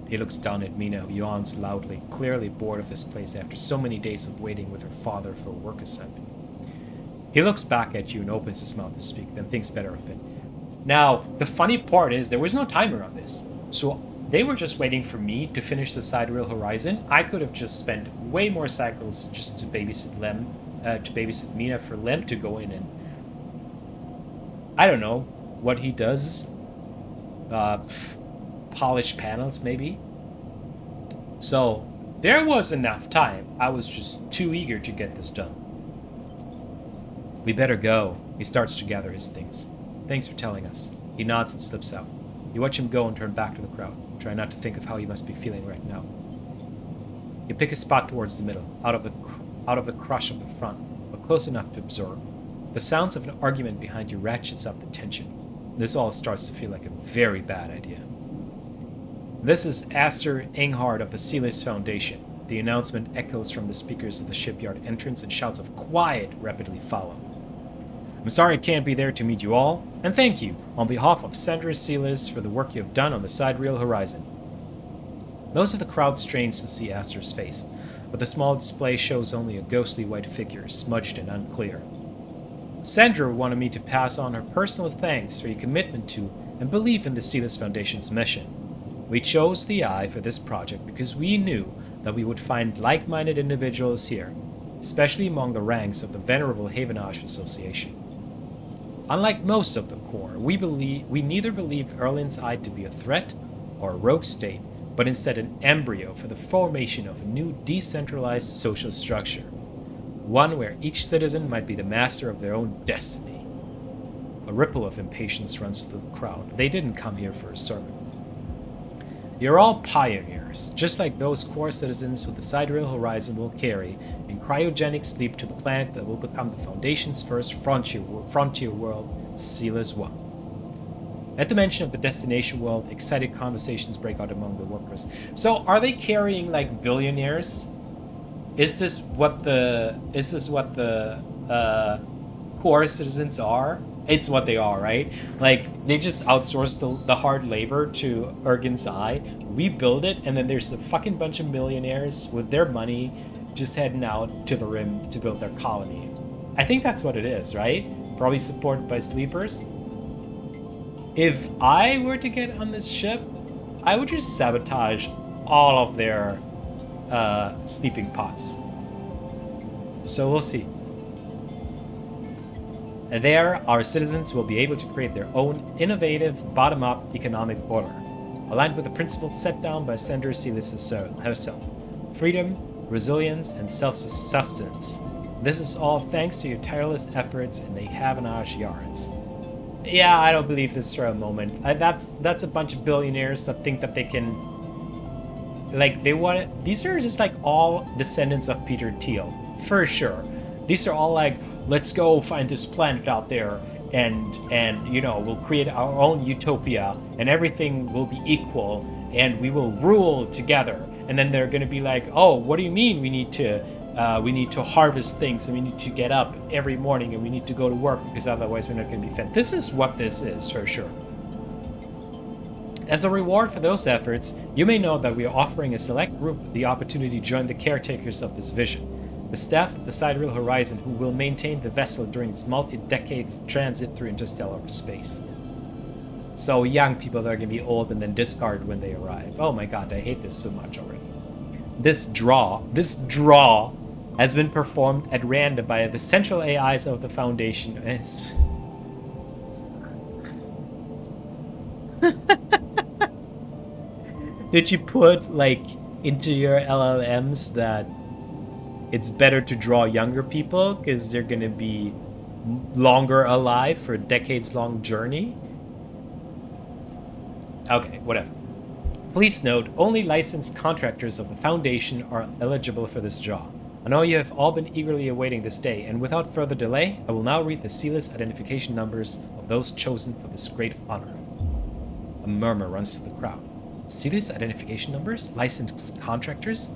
He looks down at Mina, who yawns loudly, clearly bored of this place after so many days of waiting with her father for a work assignment. He looks back at you and opens his mouth to speak, then thinks better of it. Now, the funny part is there was no timer on this. So they were just waiting for me to finish the Sidereal Horizon. I could have just spent way more cycles just to babysit Mina for Lem to go in and, I don't know what he does. Polish panels, maybe. So there was enough time. I was just too eager to get this done. We better go. He starts to gather his things. Thanks for telling us. He nods and slips out. You watch him go and turn back to the crowd. Try not to think of how you must be feeling right now. You pick a spot towards the middle, out of the crush of the front, but close enough to observe. The sounds of an argument behind you ratchets up the tension. This all starts to feel like a very bad idea. This is Aster Enghard of the Sealis Foundation. The announcement echoes from the speakers of the shipyard entrance, and shouts of "Quiet" rapidly follow. I'm sorry I can't be there to meet you all, and thank you, on behalf of Senator Sealis, for the work you have done on the Sidereal Horizon. Most of the crowd strains to see Aster's face, but the small display shows only a ghostly white figure, smudged and unclear. Sandra wanted me to pass on her personal thanks for your commitment to and belief in the Sealis Foundation's mission. We chose the Eye for this project because we knew that we would find like-minded individuals here, especially among the ranks of the venerable Havenage Association. Unlike most of the Corps, we neither believe Erlin's Eye to be a threat or a rogue state, but instead an embryo for the formation of a new decentralized social structure, one where each citizen might be the master of their own destiny. A ripple of impatience runs through the crowd. They didn't come here for a sermon. You're all pioneers, just like those Corps citizens who the Sidereal Horizon will carry in cryogenic sleep to the planet that will become the Foundation's first frontier world, Sealis 1. At the mention of the destination world, excited conversations break out among the workers. So, are they carrying like billionaires? Is this what the Corps citizens are? It's what they are, right? Like, they just outsource the hard labor to Ergin's Eye. We build it, and then there's a fucking bunch of millionaires with their money just heading out to the rim to build their colony. I think that's what it is, right? Probably supported by sleepers. If I were to get on this ship, I would just sabotage all of their sleeping pots. So we'll see. There, our citizens will be able to create their own innovative, bottom-up economic order, aligned with the principles set down by Senator Sealis herself: freedom, resilience, and self-sustenance. This is all thanks to your tireless efforts in the Havenage yards. Yeah, I don't believe this for a moment. That's a bunch of billionaires that think that they can... Like, they want it... These are just like all descendants of Peter Thiel, for sure. These are all like, let's go find this planet out there and you know, we'll create our own utopia and everything will be equal and we will rule together. And then they're going to be like, oh, what do you mean we need to harvest things and we need to get up every morning and we need to go to work because otherwise we're not going to be fed. This is what this is, for sure. As a reward for those efforts, you may know that we are offering a select group the opportunity to join the caretakers of this vision. The staff of the Sidereal Horizon, who will maintain the vessel during its multi-decade transit through interstellar space. So young people that are going to be old and then discarded when they arrive. Oh my god, I hate this so much already. This draw has been performed at random by the central AIs of the Foundation. Did you put, like, into your LLMs that it's better to draw younger people because they're going to be longer alive for a decades-long journey? Okay, whatever. Please note, only licensed contractors of the Foundation are eligible for this job. I know you have all been eagerly awaiting this day, and without further delay, I will now read the Sealis identification numbers of those chosen for this great honor. A murmur runs through the crowd. Sealis identification numbers? Licensed contractors?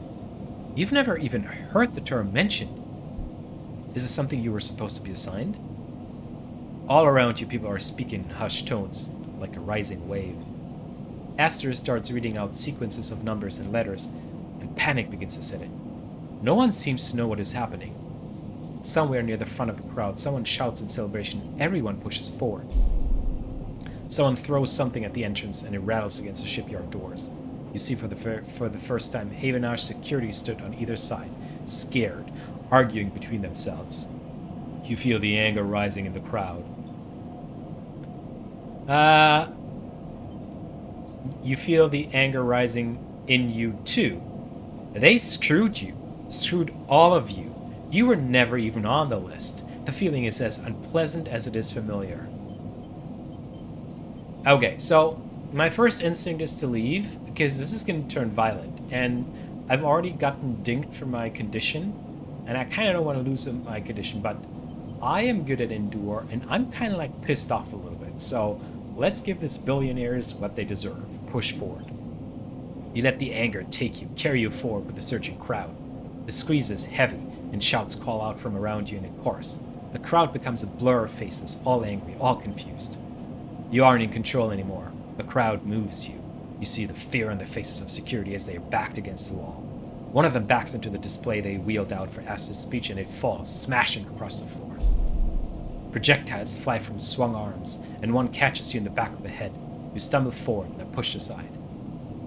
You've never even heard the term mentioned. Is this something you were supposed to be assigned? All around you, people are speaking in hushed tones, like a rising wave. Aster starts reading out sequences of numbers and letters, and panic begins to set in. No one seems to know what is happening. Somewhere near the front of the crowd, someone shouts in celebration. Everyone pushes forward. Someone throws something at the entrance, and it rattles against the shipyard doors. You see for the first time, Havenash security stood on either side, scared, arguing between themselves. You feel the anger rising in the crowd. You feel the anger rising in you too. They screwed you. Screwed all of you. You were never even on the list. The feeling is as unpleasant as it is familiar. Okay, so my first instinct is to leave, because this is going to turn violent. And I've already gotten dinged for my condition, and I kind of don't want to lose my condition, but I am good at endure, and I'm kind of like pissed off a little bit. So let's give these billionaires what they deserve. Push forward. You let the anger take you, carry you forward with the surging crowd. The squeeze is heavy, and shouts call out from around you in a chorus. The crowd becomes a blur of faces, all angry, all confused. You aren't in control anymore. The crowd moves you. You see the fear on the faces of security as they are backed against the wall. One of them backs into the display they wheeled out for Asta's speech, and it falls, smashing across the floor. Projectiles fly from swung arms, and one catches you in the back of the head. You stumble forward and are pushed aside.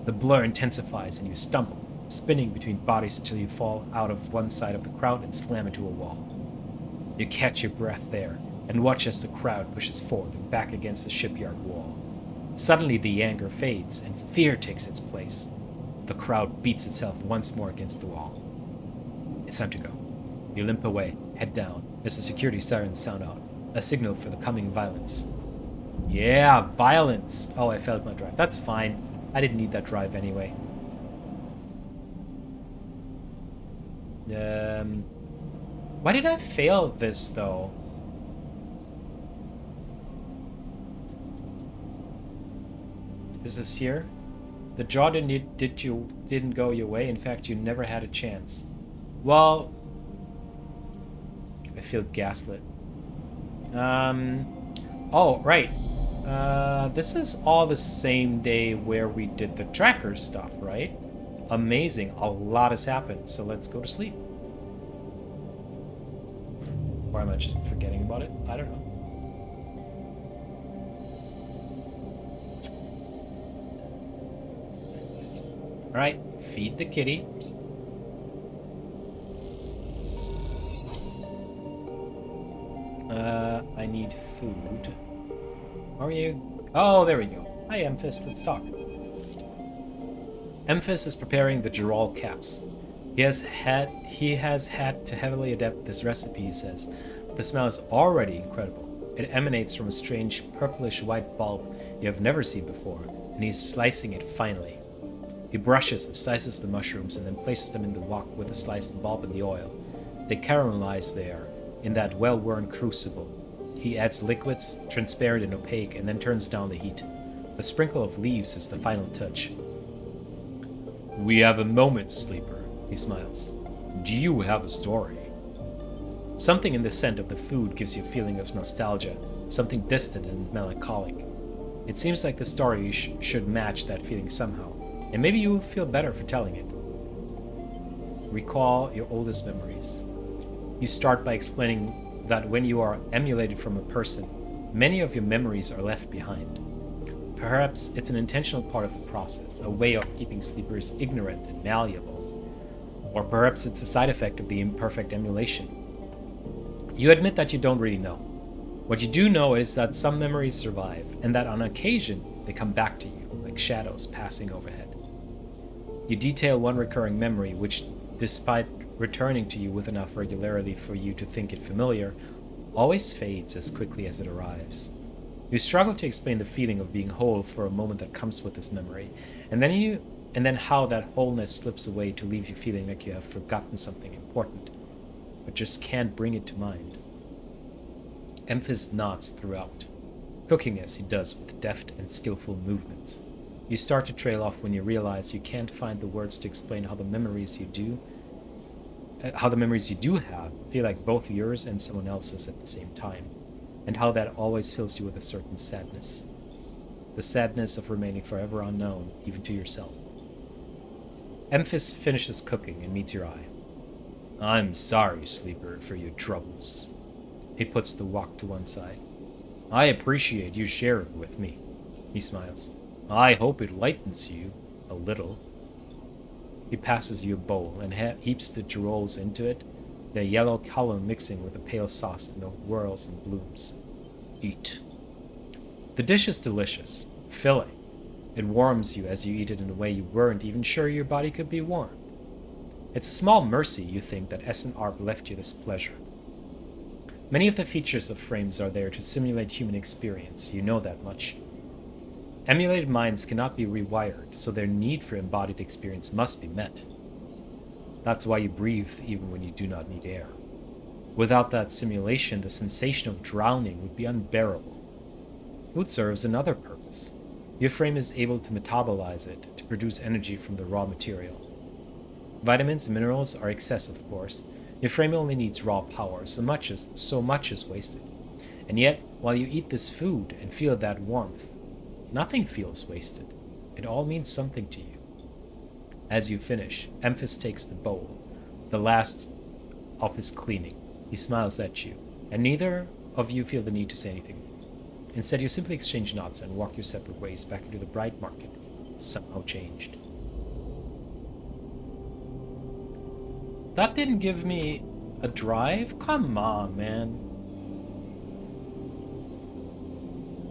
The blur intensifies and you stumble, spinning between bodies until you fall out of one side of the crowd and slam into a wall. You catch your breath there and watch as the crowd pushes forward and back against the shipyard wall. Suddenly the anger fades and fear takes its place. The crowd beats itself once more against the wall. It's time to go. You limp away, head down, as the security sirens sound out, a signal for the coming violence. Yeah, violence! Oh, I failed my drive. That's fine. I didn't need that drive anyway. Why did I fail this, though? Is this here? The draw didn't go your way. In fact, you never had a chance. Well, I feel gaslit. Oh, right. This is all the same day where we did the tracker stuff, right? Amazing. A lot has happened, so let's go to sleep. Or am I just forgetting about it? I don't know. Alright, feed the kitty. I need food. Are you? Oh, there we go. Hi, Emphis. Let's talk. Emphis is preparing the Gerald caps. He has had to heavily adapt this recipe, he says, but the smell is already incredible. It emanates from a strange purplish-white bulb you have never seen before, and he's slicing it finely. He brushes and slices the mushrooms and then places them in the wok with the sliced bulb and the oil. They caramelize there, in that well-worn crucible. He adds liquids, transparent and opaque, and then turns down the heat. A sprinkle of leaves is the final touch. We have a moment, Sleeper, he smiles. Do you have a story? Something in the scent of the food gives you a feeling of nostalgia, something distant and melancholic. It seems like the story should match that feeling somehow, and maybe you will feel better for telling it. Recall your oldest memories. You start by explaining that when you are emulated from a person, many of your memories are left behind. Perhaps it's an intentional part of the process, a way of keeping sleepers ignorant and malleable. Or perhaps it's a side effect of the imperfect emulation. You admit that you don't really know. What you do know is that some memories survive, and that on occasion they come back to you, like shadows passing overhead. You detail one recurring memory, which, despite returning to you with enough regularity for you to think it familiar, always fades as quickly as it arrives. You struggle to explain the feeling of being whole for a moment that comes with this memory, and then how that wholeness slips away to leave you feeling like you have forgotten something important, but just can't bring it to mind. Emphis nods throughout, cooking as he does with deft and skillful movements. You start to trail off when you realize you can't find the words to explain how the memories you do have feel like both yours and someone else's at the same time, and how that always fills you with a certain sadness. The sadness of remaining forever unknown, even to yourself. Emphis finishes cooking and meets your eye. I'm sorry, Sleeper, for your troubles. He puts the wok to one side. I appreciate you sharing with me. He smiles. I hope it lightens you. a little. He passes you a bowl and heaps the rolls into it, the yellow color mixing with the pale sauce and the whirls and blooms. Eat. The dish is delicious, filling. It warms you as you eat it in a way you weren't even sure your body could be warmed. It's a small mercy, you think, that S&ARP left you this pleasure. Many of the features of frames are there to simulate human experience, you know that much. Emulated minds cannot be rewired, so their need for embodied experience must be met. That's why you breathe even when you do not need air. Without that simulation, the sensation of drowning would be unbearable. Food serves another purpose. Your frame is able to metabolize it, to produce energy from the raw material. Vitamins and minerals are excess, of course. Your frame only needs raw power, so much is wasted. And yet, while you eat this food and feel that warmth, nothing feels wasted. It all means something to you. As you finish, Emphas takes the bowl, the last of his cleaning. He smiles at you, and neither of you feel the need to say anything. Instead, you simply exchange nods and walk your separate ways back into the bright market, somehow changed. That didn't give me a drive? Come on, man.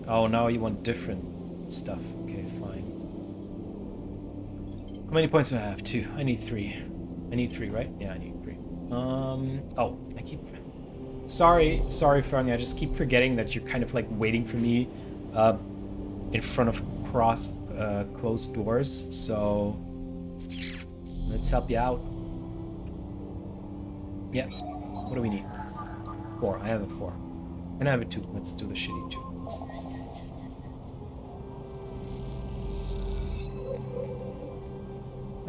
Oh, now you want different stuff. Okay, fine. How many points do I have? 2. I need 3. I need 3, right? Yeah, I need 3. Oh, I keep... Sorry, Fung. I just keep forgetting that you're kind of like waiting for me in front of closed doors. So let's help you out. Yeah. What do we need? 4. I have a 4. And I have a 2. Let's do the shitty 2.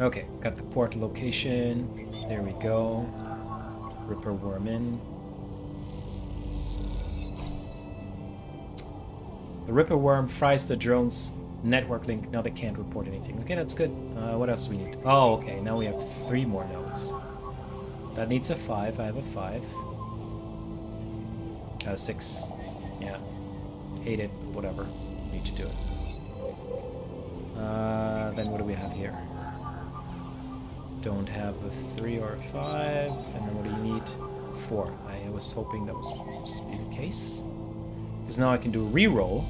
Okay, got the port location. There we go. Ripper worm in. The Ripper worm fries the drone's network link. Now they can't report anything. Okay, that's good. What else do we need? Oh, okay. Now we have 3 more nodes. That needs a 5. I have a 5. 6. Yeah. Hate it. Whatever. Need to do it. Then what do we have here? Don't have a 3 or a 5. And then what do you need? 4. I was hoping that was supposed to be the case. Because now I can do a reroll.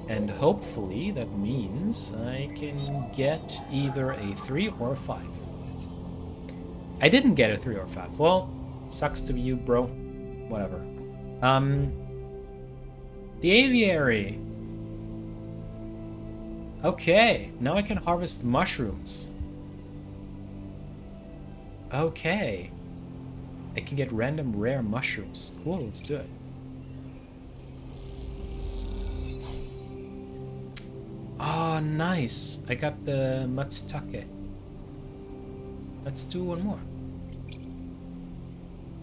And hopefully that means I can get either a 3 or a 5. I didn't get a 3 or 5. Well, sucks to be you, bro. Whatever. The aviary. Okay, now I can harvest mushrooms. Okay. I can get random rare mushrooms. Cool, let's do it. Oh, nice. I got the matsutake. Let's do one more.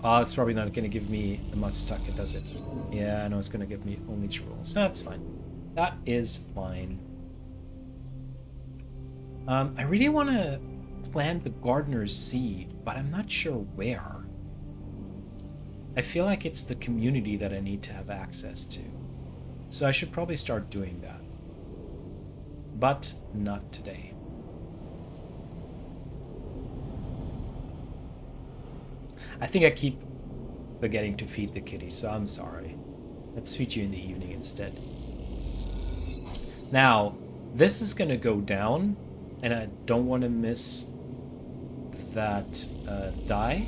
Oh, it's probably not going to give me the matsutake, does it? Yeah, I know it's going to give me only jewels. That's fine. That is fine. I really want to plant the gardener's seed, but I'm not sure where. I feel like it's the community that I need to have access to. So I should probably start doing that. But not today. I think I keep forgetting to feed the kitty, so I'm sorry. Let's feed you in the evening instead. Now, this is going to go down, and I don't want to miss that die.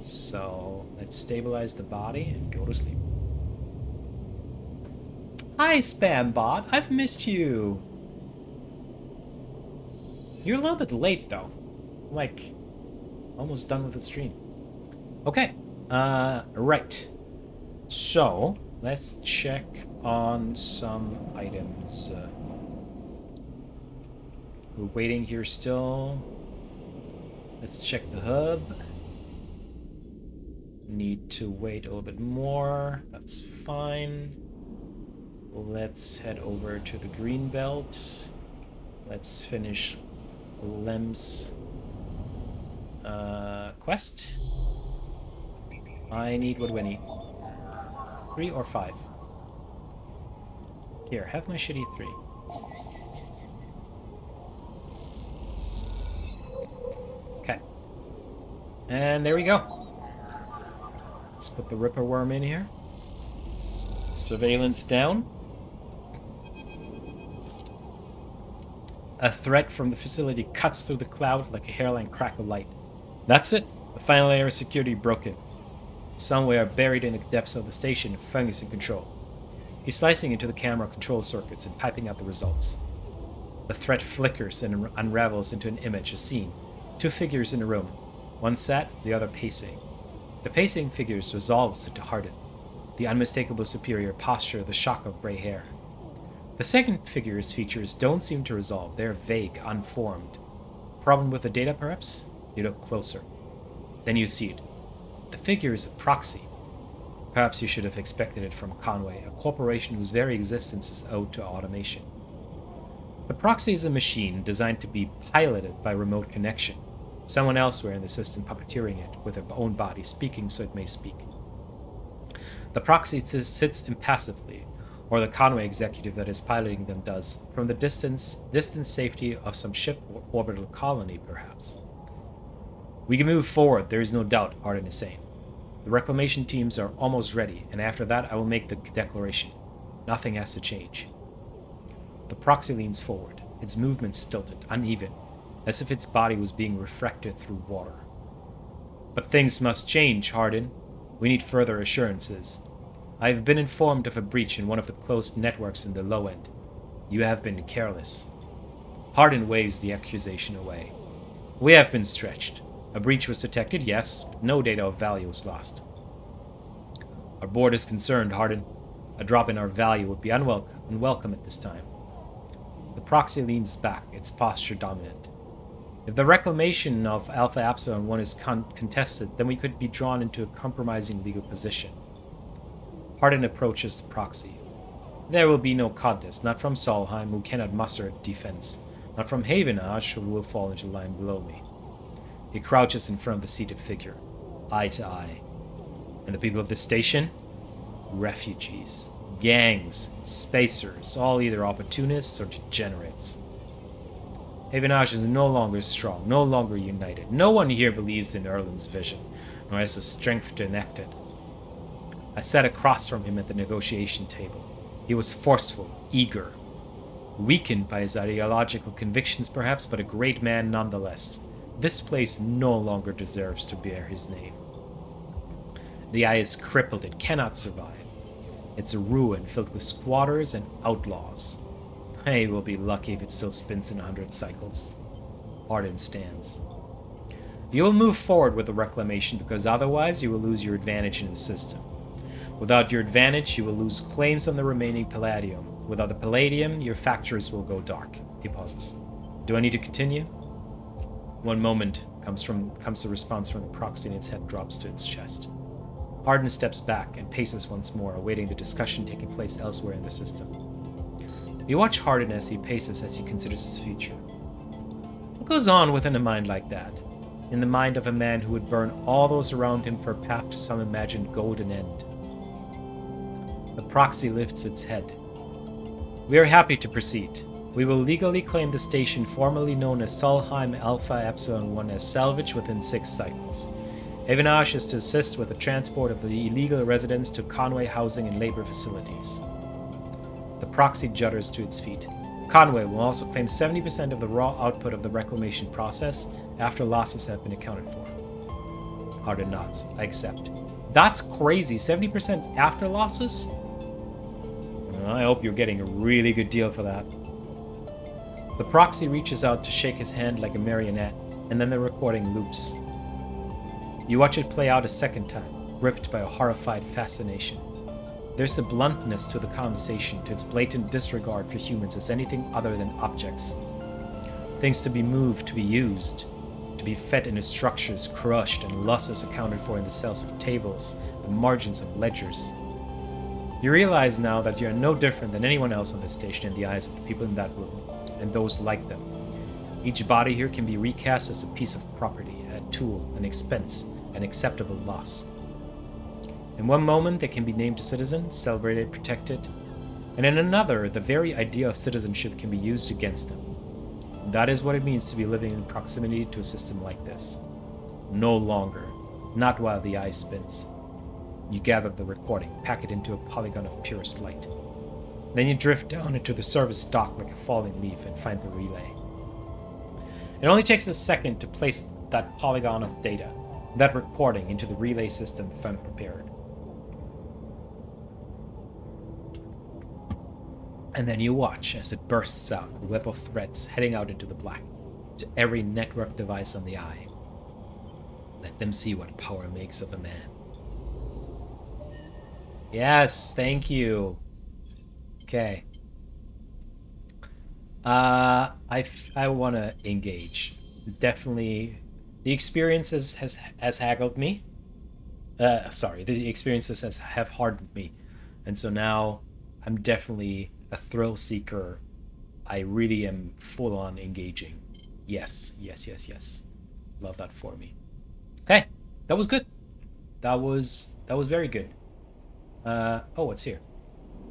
So let's stabilize the body and go to sleep. Hi, Spambot. I've missed you. You're a little bit late, though. Like, almost done with the stream. Okay. Right. So, let's check on some items. We're waiting here still. Let's check the hub. Need to wait a little bit more. That's fine. Let's head over to the green belt. Let's finish Lem's quest. I need, what do I need? 3 or 5? Here, have my shitty 3. And there we go. Let's put the Ripper Worm in here. Surveillance down. A threat from the facility cuts through the cloud like a hairline crack of light. That's it. The final layer of security broken. Somewhere buried in the depths of the station, Feng is in control. He's slicing into the camera control circuits and piping out the results. The threat flickers and unravels into an image, a scene. Two figures in a room. One sat, the other pacing. The pacing figures resolves into Hardin, the unmistakable superior posture, the shock of gray hair. The second figure's features don't seem to resolve. They're vague, unformed. Problem with the data, perhaps? You look closer. Then you see it. The figure is a proxy. Perhaps you should have expected it from Conway, a corporation whose very existence is owed to automation. The proxy is a machine designed to be piloted by remote connection. Someone elsewhere in the system puppeteering it with their own body, speaking so it may speak. The proxy sits impassively, or the Conway executive that is piloting them does, from the distant safety of some ship or orbital colony, perhaps. We can move forward, there is no doubt, Hardin is saying. The reclamation teams are almost ready, and after that I will make the declaration. Nothing has to change. The proxy leans forward, its movements stilted, uneven, as if its body was being refracted through water. But things must change, Hardin. We need further assurances. I have been informed of a breach in one of the closed networks in the low end. You have been careless. Hardin waves the accusation away. We have been stretched. A breach was detected, yes, but no data of value was lost. Our board is concerned, Hardin. A drop in our value would be unwelcome at this time. The proxy leans back, its posture dominant. If the reclamation of Alpha Epsilon 1 is contested, then we could be drawn into a compromising legal position. Hardin approaches the proxy. There will be no contest, not from Solheim, who cannot muster a defense, not from Havenage, who will fall into line below me. He crouches in front of the seated figure, eye to eye. And the people of this station? Refugees, gangs, spacers, all either opportunists or degenerates. Havenage is no longer strong, no longer united. No one here believes in Erland's vision, nor has the strength to enact it. I sat across from him at the negotiation table. He was forceful, eager, weakened by his ideological convictions perhaps, but a great man nonetheless. This place no longer deserves to bear his name. The eye is crippled, it cannot survive. It's a ruin filled with squatters and outlaws. He will be lucky if it still spins in 100 cycles. Hardin stands. You will move forward with the reclamation because otherwise you will lose your advantage in the system. Without your advantage, you will lose claims on the remaining palladium. Without the palladium, your factories will go dark. He pauses. Do I need to continue? One moment comes the response from the proxy and its head drops to its chest. Hardin steps back and paces once more, awaiting the discussion taking place elsewhere in the system. You watch Hardin as he paces as he considers his future. What goes on within a mind like that? In the mind of a man who would burn all those around him for a path to some imagined golden end. The proxy lifts its head. We are happy to proceed. We will legally claim the station formerly known as Solheim Alpha Epsilon 1 as salvage within 6 cycles. Havenage is to assist with the transport of the illegal residents to Conway housing and labor facilities. The proxy judders to its feet. Conway will also claim 70% of the raw output of the reclamation process after losses have been accounted for. Hardin nods. I accept. That's crazy. 70% after losses? I hope you're getting a really good deal for that. The proxy reaches out to shake his hand like a marionette, and then the recording loops. You watch it play out a second time, gripped by a horrified fascination. There's a bluntness to the conversation, to its blatant disregard for humans as anything other than objects. Things to be moved, to be used, to be fed into structures, crushed, and losses accounted for in the cells of tables, the margins of ledgers. You realize now that you are no different than anyone else on this station in the eyes of the people in that room, and those like them. Each body here can be recast as a piece of property, a tool, an expense, an acceptable loss. In one moment they can be named a citizen, celebrated, protected, and in another the very idea of citizenship can be used against them. That is what it means to be living in proximity to a system like this. No longer. Not while the eye spins. You gather the recording, pack it into a polygon of purest light. Then you drift down into the service dock like a falling leaf and find the relay. It only takes a second to place that polygon of data, that recording, into the relay system Fem prepared. And then you watch as it bursts out, a web of threads heading out into the black, to every network device on the eye. Let them see what power makes of a man. Yes, thank you. Okay. I want to engage. Definitely, the experiences has haggled me. The experiences have hardened me, and so now I'm definitely a thrill seeker. I really am full on engaging. Yes. Love that for me. Okay, that was good. That was very good. Oh, what's here?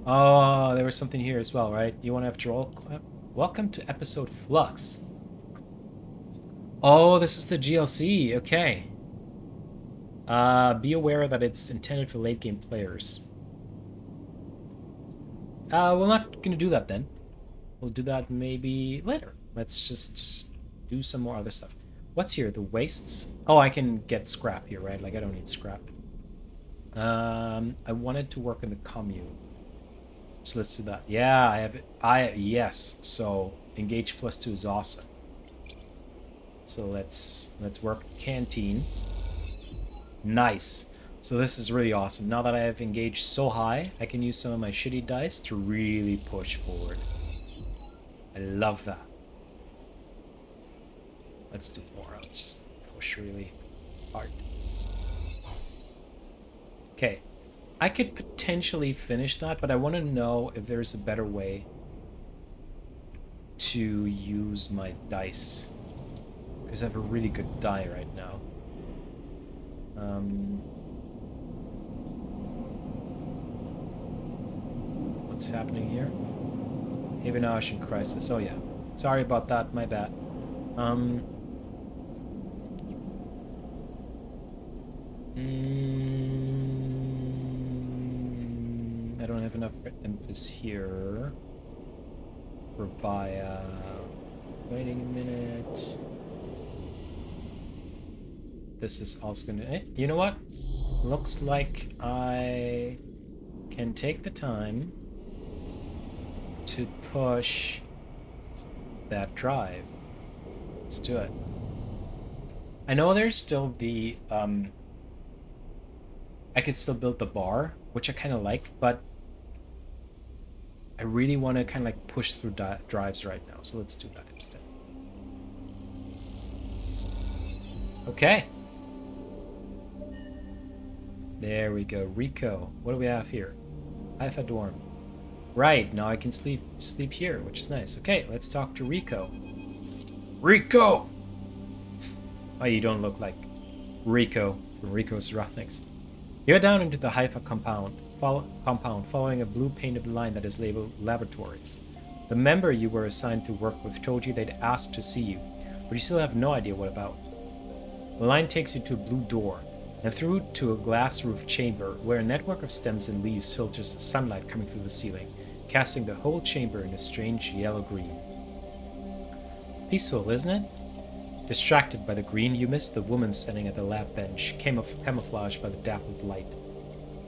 Oh, there was something here as well, right? You want to have Joel clap? Welcome to episode Flux. Oh, this is the GLC. Okay. Be aware that it's intended for late game players. We're not going to do that then. We'll do that maybe later. Let's just do some more other stuff. What's here? The wastes? Oh, I can get scrap here, right? Like, I don't need scrap. I wanted to work in the commune. So let's do that. Yeah, I have it. Yes. So engage +2 is awesome. So let's work canteen. Nice. So this is really awesome. Now that I have engaged so high, I can use some of my shitty dice to really push forward. I love that. Let's do more. Let's just push really hard. Okay. I could potentially finish that, but I want to know if there's a better way to use my dice. Because I have a really good die right now. What's happening here? Haven Ocean Crisis. Oh yeah. Sorry about that, my bad. I don't have enough emphasis here. Rabia. Waiting a minute. This is also gonna... you know what? Looks like I can take the time to push that drive. Let's do it. I know there's still the... I could still build the bar, which I kind of like, but I really want to kind of like push through drives right now, so let's do that instead. Okay. There we go. Rico. What do we have here? Haifa dorm. Right, now I can sleep here, which is nice. Okay, let's talk to Rico. Rico! Oh, you don't look like Rico from Rico's Rothniks. You head down into the Haifa compound, following a blue-painted line that is labeled Laboratories. The member you were assigned to work with told you they'd asked to see you, but you still have no idea what about. The line takes you to a blue door, and through to a glass-roofed chamber where a network of stems and leaves filters the sunlight coming through the ceiling, casting the whole chamber in a strange yellow-green. Peaceful, isn't it? Distracted by the green, you miss the woman standing at the lab bench, camouflaged by the dappled light.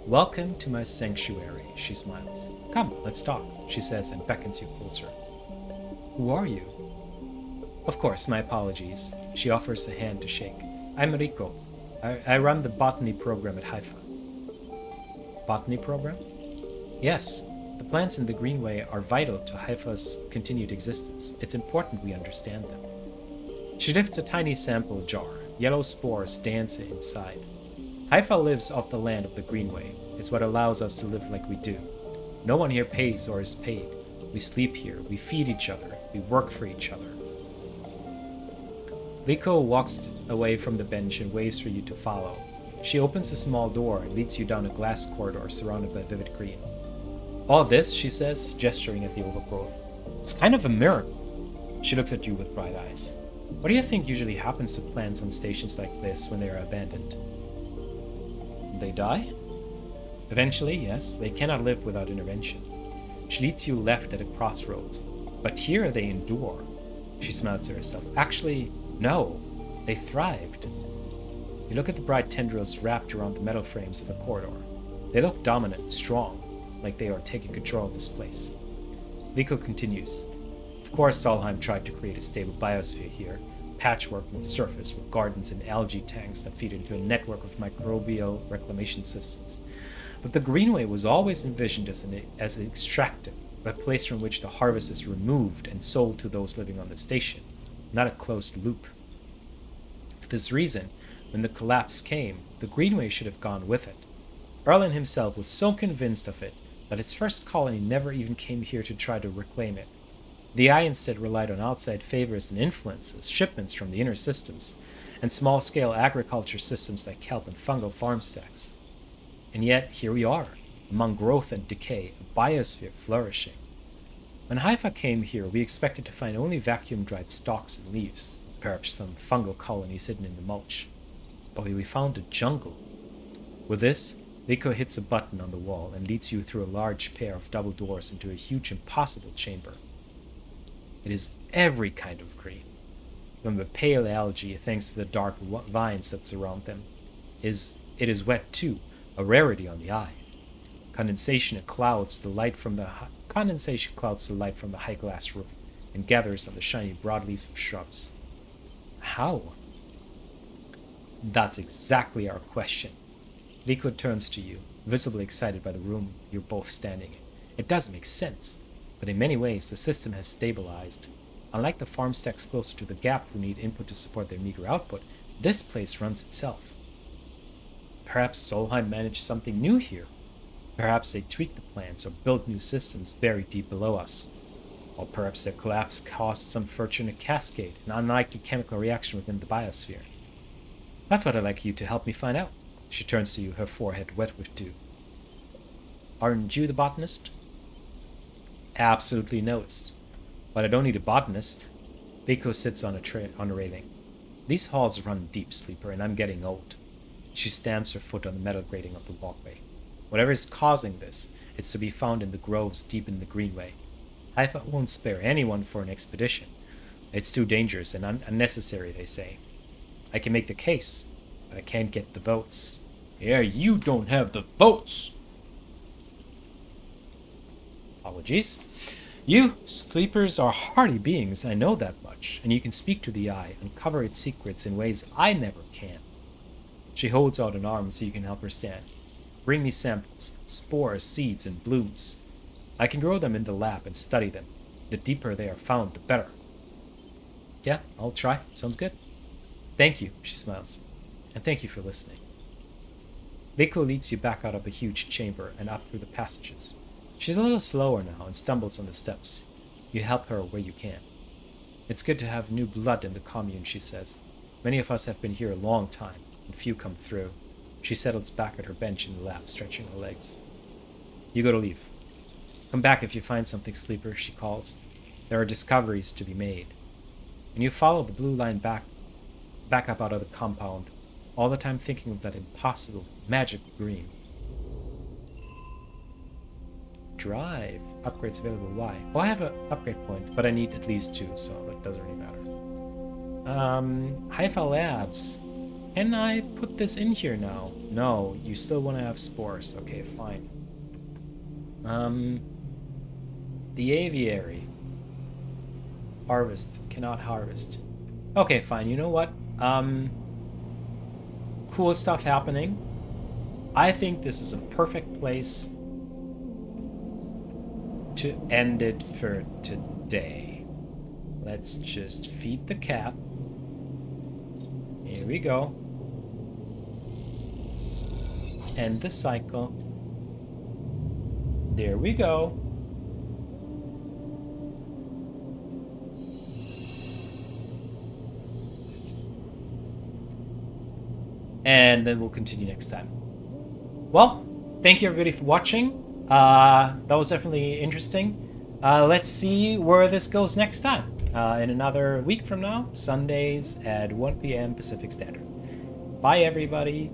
Welcome to my sanctuary, she smiles. Come, let's talk, she says and beckons you closer. Who are you? Of course, my apologies. She offers a hand to shake. I'm Rico. I run the botany program at Haifa. Botany program? Yes. The plants in the Greenway are vital to Haifa's continued existence. It's important we understand them. She lifts a tiny sample jar. Yellow spores dance inside. Haifa lives off the land of the Greenway. It's what allows us to live like we do. No one here pays or is paid. We sleep here. We feed each other. We work for each other. Liko walks away from the bench and waves for you to follow. She opens a small door and leads you down a glass corridor surrounded by vivid green. All this, she says, gesturing at the overgrowth, it's kind of a miracle. She looks at you with bright eyes. What do you think usually happens to plants on stations like this when they are abandoned? They die? Eventually, yes. They cannot live without intervention. She leads you left at a crossroads. But here they endure. She smiles to herself. Actually, no. They thrived. You look at the bright tendrils wrapped around the metal frames of the corridor. They look dominant and strong, like they are taking control of this place. Rico continues. Of course, Solheim tried to create a stable biosphere here, patchwork on the surface with gardens and algae tanks that feed into a network of microbial reclamation systems. But the Greenway was always envisioned as an extractive, a place from which the harvest is removed and sold to those living on the station, not a closed loop. For this reason, when the collapse came, the Greenway should have gone with it. Erlen himself was so convinced of it that its first colony never even came here to try to reclaim it. The Eye instead relied on outside favors and influences, shipments from the inner systems, and small-scale agriculture systems like kelp and fungal farm stacks. And yet, here we are, among growth and decay, a biosphere flourishing. When Haifa came here, we expected to find only vacuum-dried stalks and leaves, perhaps some fungal colonies hidden in the mulch. But we found a jungle. With this, Rico hits a button on the wall and leads you through a large pair of double doors into a huge impossible chamber. It is every kind of green. From the pale algae, thanks to the dark vines that surround them, it is wet too, a rarity on the Eye. Condensation clouds the light from the high glass roof and gathers on the shiny broadleaves of shrubs. How? That's exactly our question. Rico turns to you, visibly excited by the room you're both standing in. It does make sense, but in many ways the system has stabilized. Unlike the farm stacks closer to the gap who need input to support their meager output, this place runs itself. Perhaps Solheim managed something new here. Perhaps they tweaked the plans or built new systems buried deep below us. Or perhaps their collapse caused some fortunate cascade, an unlikely chemical reaction within the biosphere. That's what I'd like you to help me find out. She turns to you, her forehead wet with dew. Aren't you the botanist? Absolutely noticed. But I don't need a botanist. Rico sits on a railing. These halls run deep, Sleeper, and I'm getting old. She stamps her foot on the metal grating of the walkway. Whatever is causing this, it's to be found in the groves deep in the Greenway. I won't spare anyone for an expedition. It's too dangerous and unnecessary, they say. I can make the case, but I can't get the votes. Yeah, you don't have the votes! Apologies. You, Sleepers, are hardy beings, I know that much, and you can speak to the Eye, uncover its secrets in ways I never can. She holds out an arm so you can help her stand. Bring me samples, spores, seeds, and blooms. I can grow them in the lab and study them. The deeper they are found, the better. Yeah, I'll try. Sounds good. Thank you, she smiles. And thank you for listening. Rico leads you back out of the huge chamber and up through the passages. She's a little slower now and stumbles on the steps. You help her where you can. It's good to have new blood in the commune, she says. Many of us have been here a long time, and few come through. She settles back at her bench in the lab, stretching her legs. You go to leave. Come back if you find something, Sleeper, she calls. There are discoveries to be made. And you follow the blue line back up out of the compound, all the time thinking of that impossible, magic green. Drive. Upgrades available. Why? Well, I have an upgrade point, but I need at least 2, so that doesn't really matter. Haifa Labs. Can I put this in here now? No, you still want to have spores. Okay, fine. The aviary. Harvest. Cannot harvest. Okay, fine. You know what? Cool stuff happening. I think this is a perfect place to end it for today. Let's just feed the cat. Here we go. End the cycle. There we go. And then we'll continue next time. Well, thank you everybody for watching. That was definitely interesting. Let's see where this goes next time. in another week from now, Sundays at 1 p.m. Pacific Standard. Bye, everybody.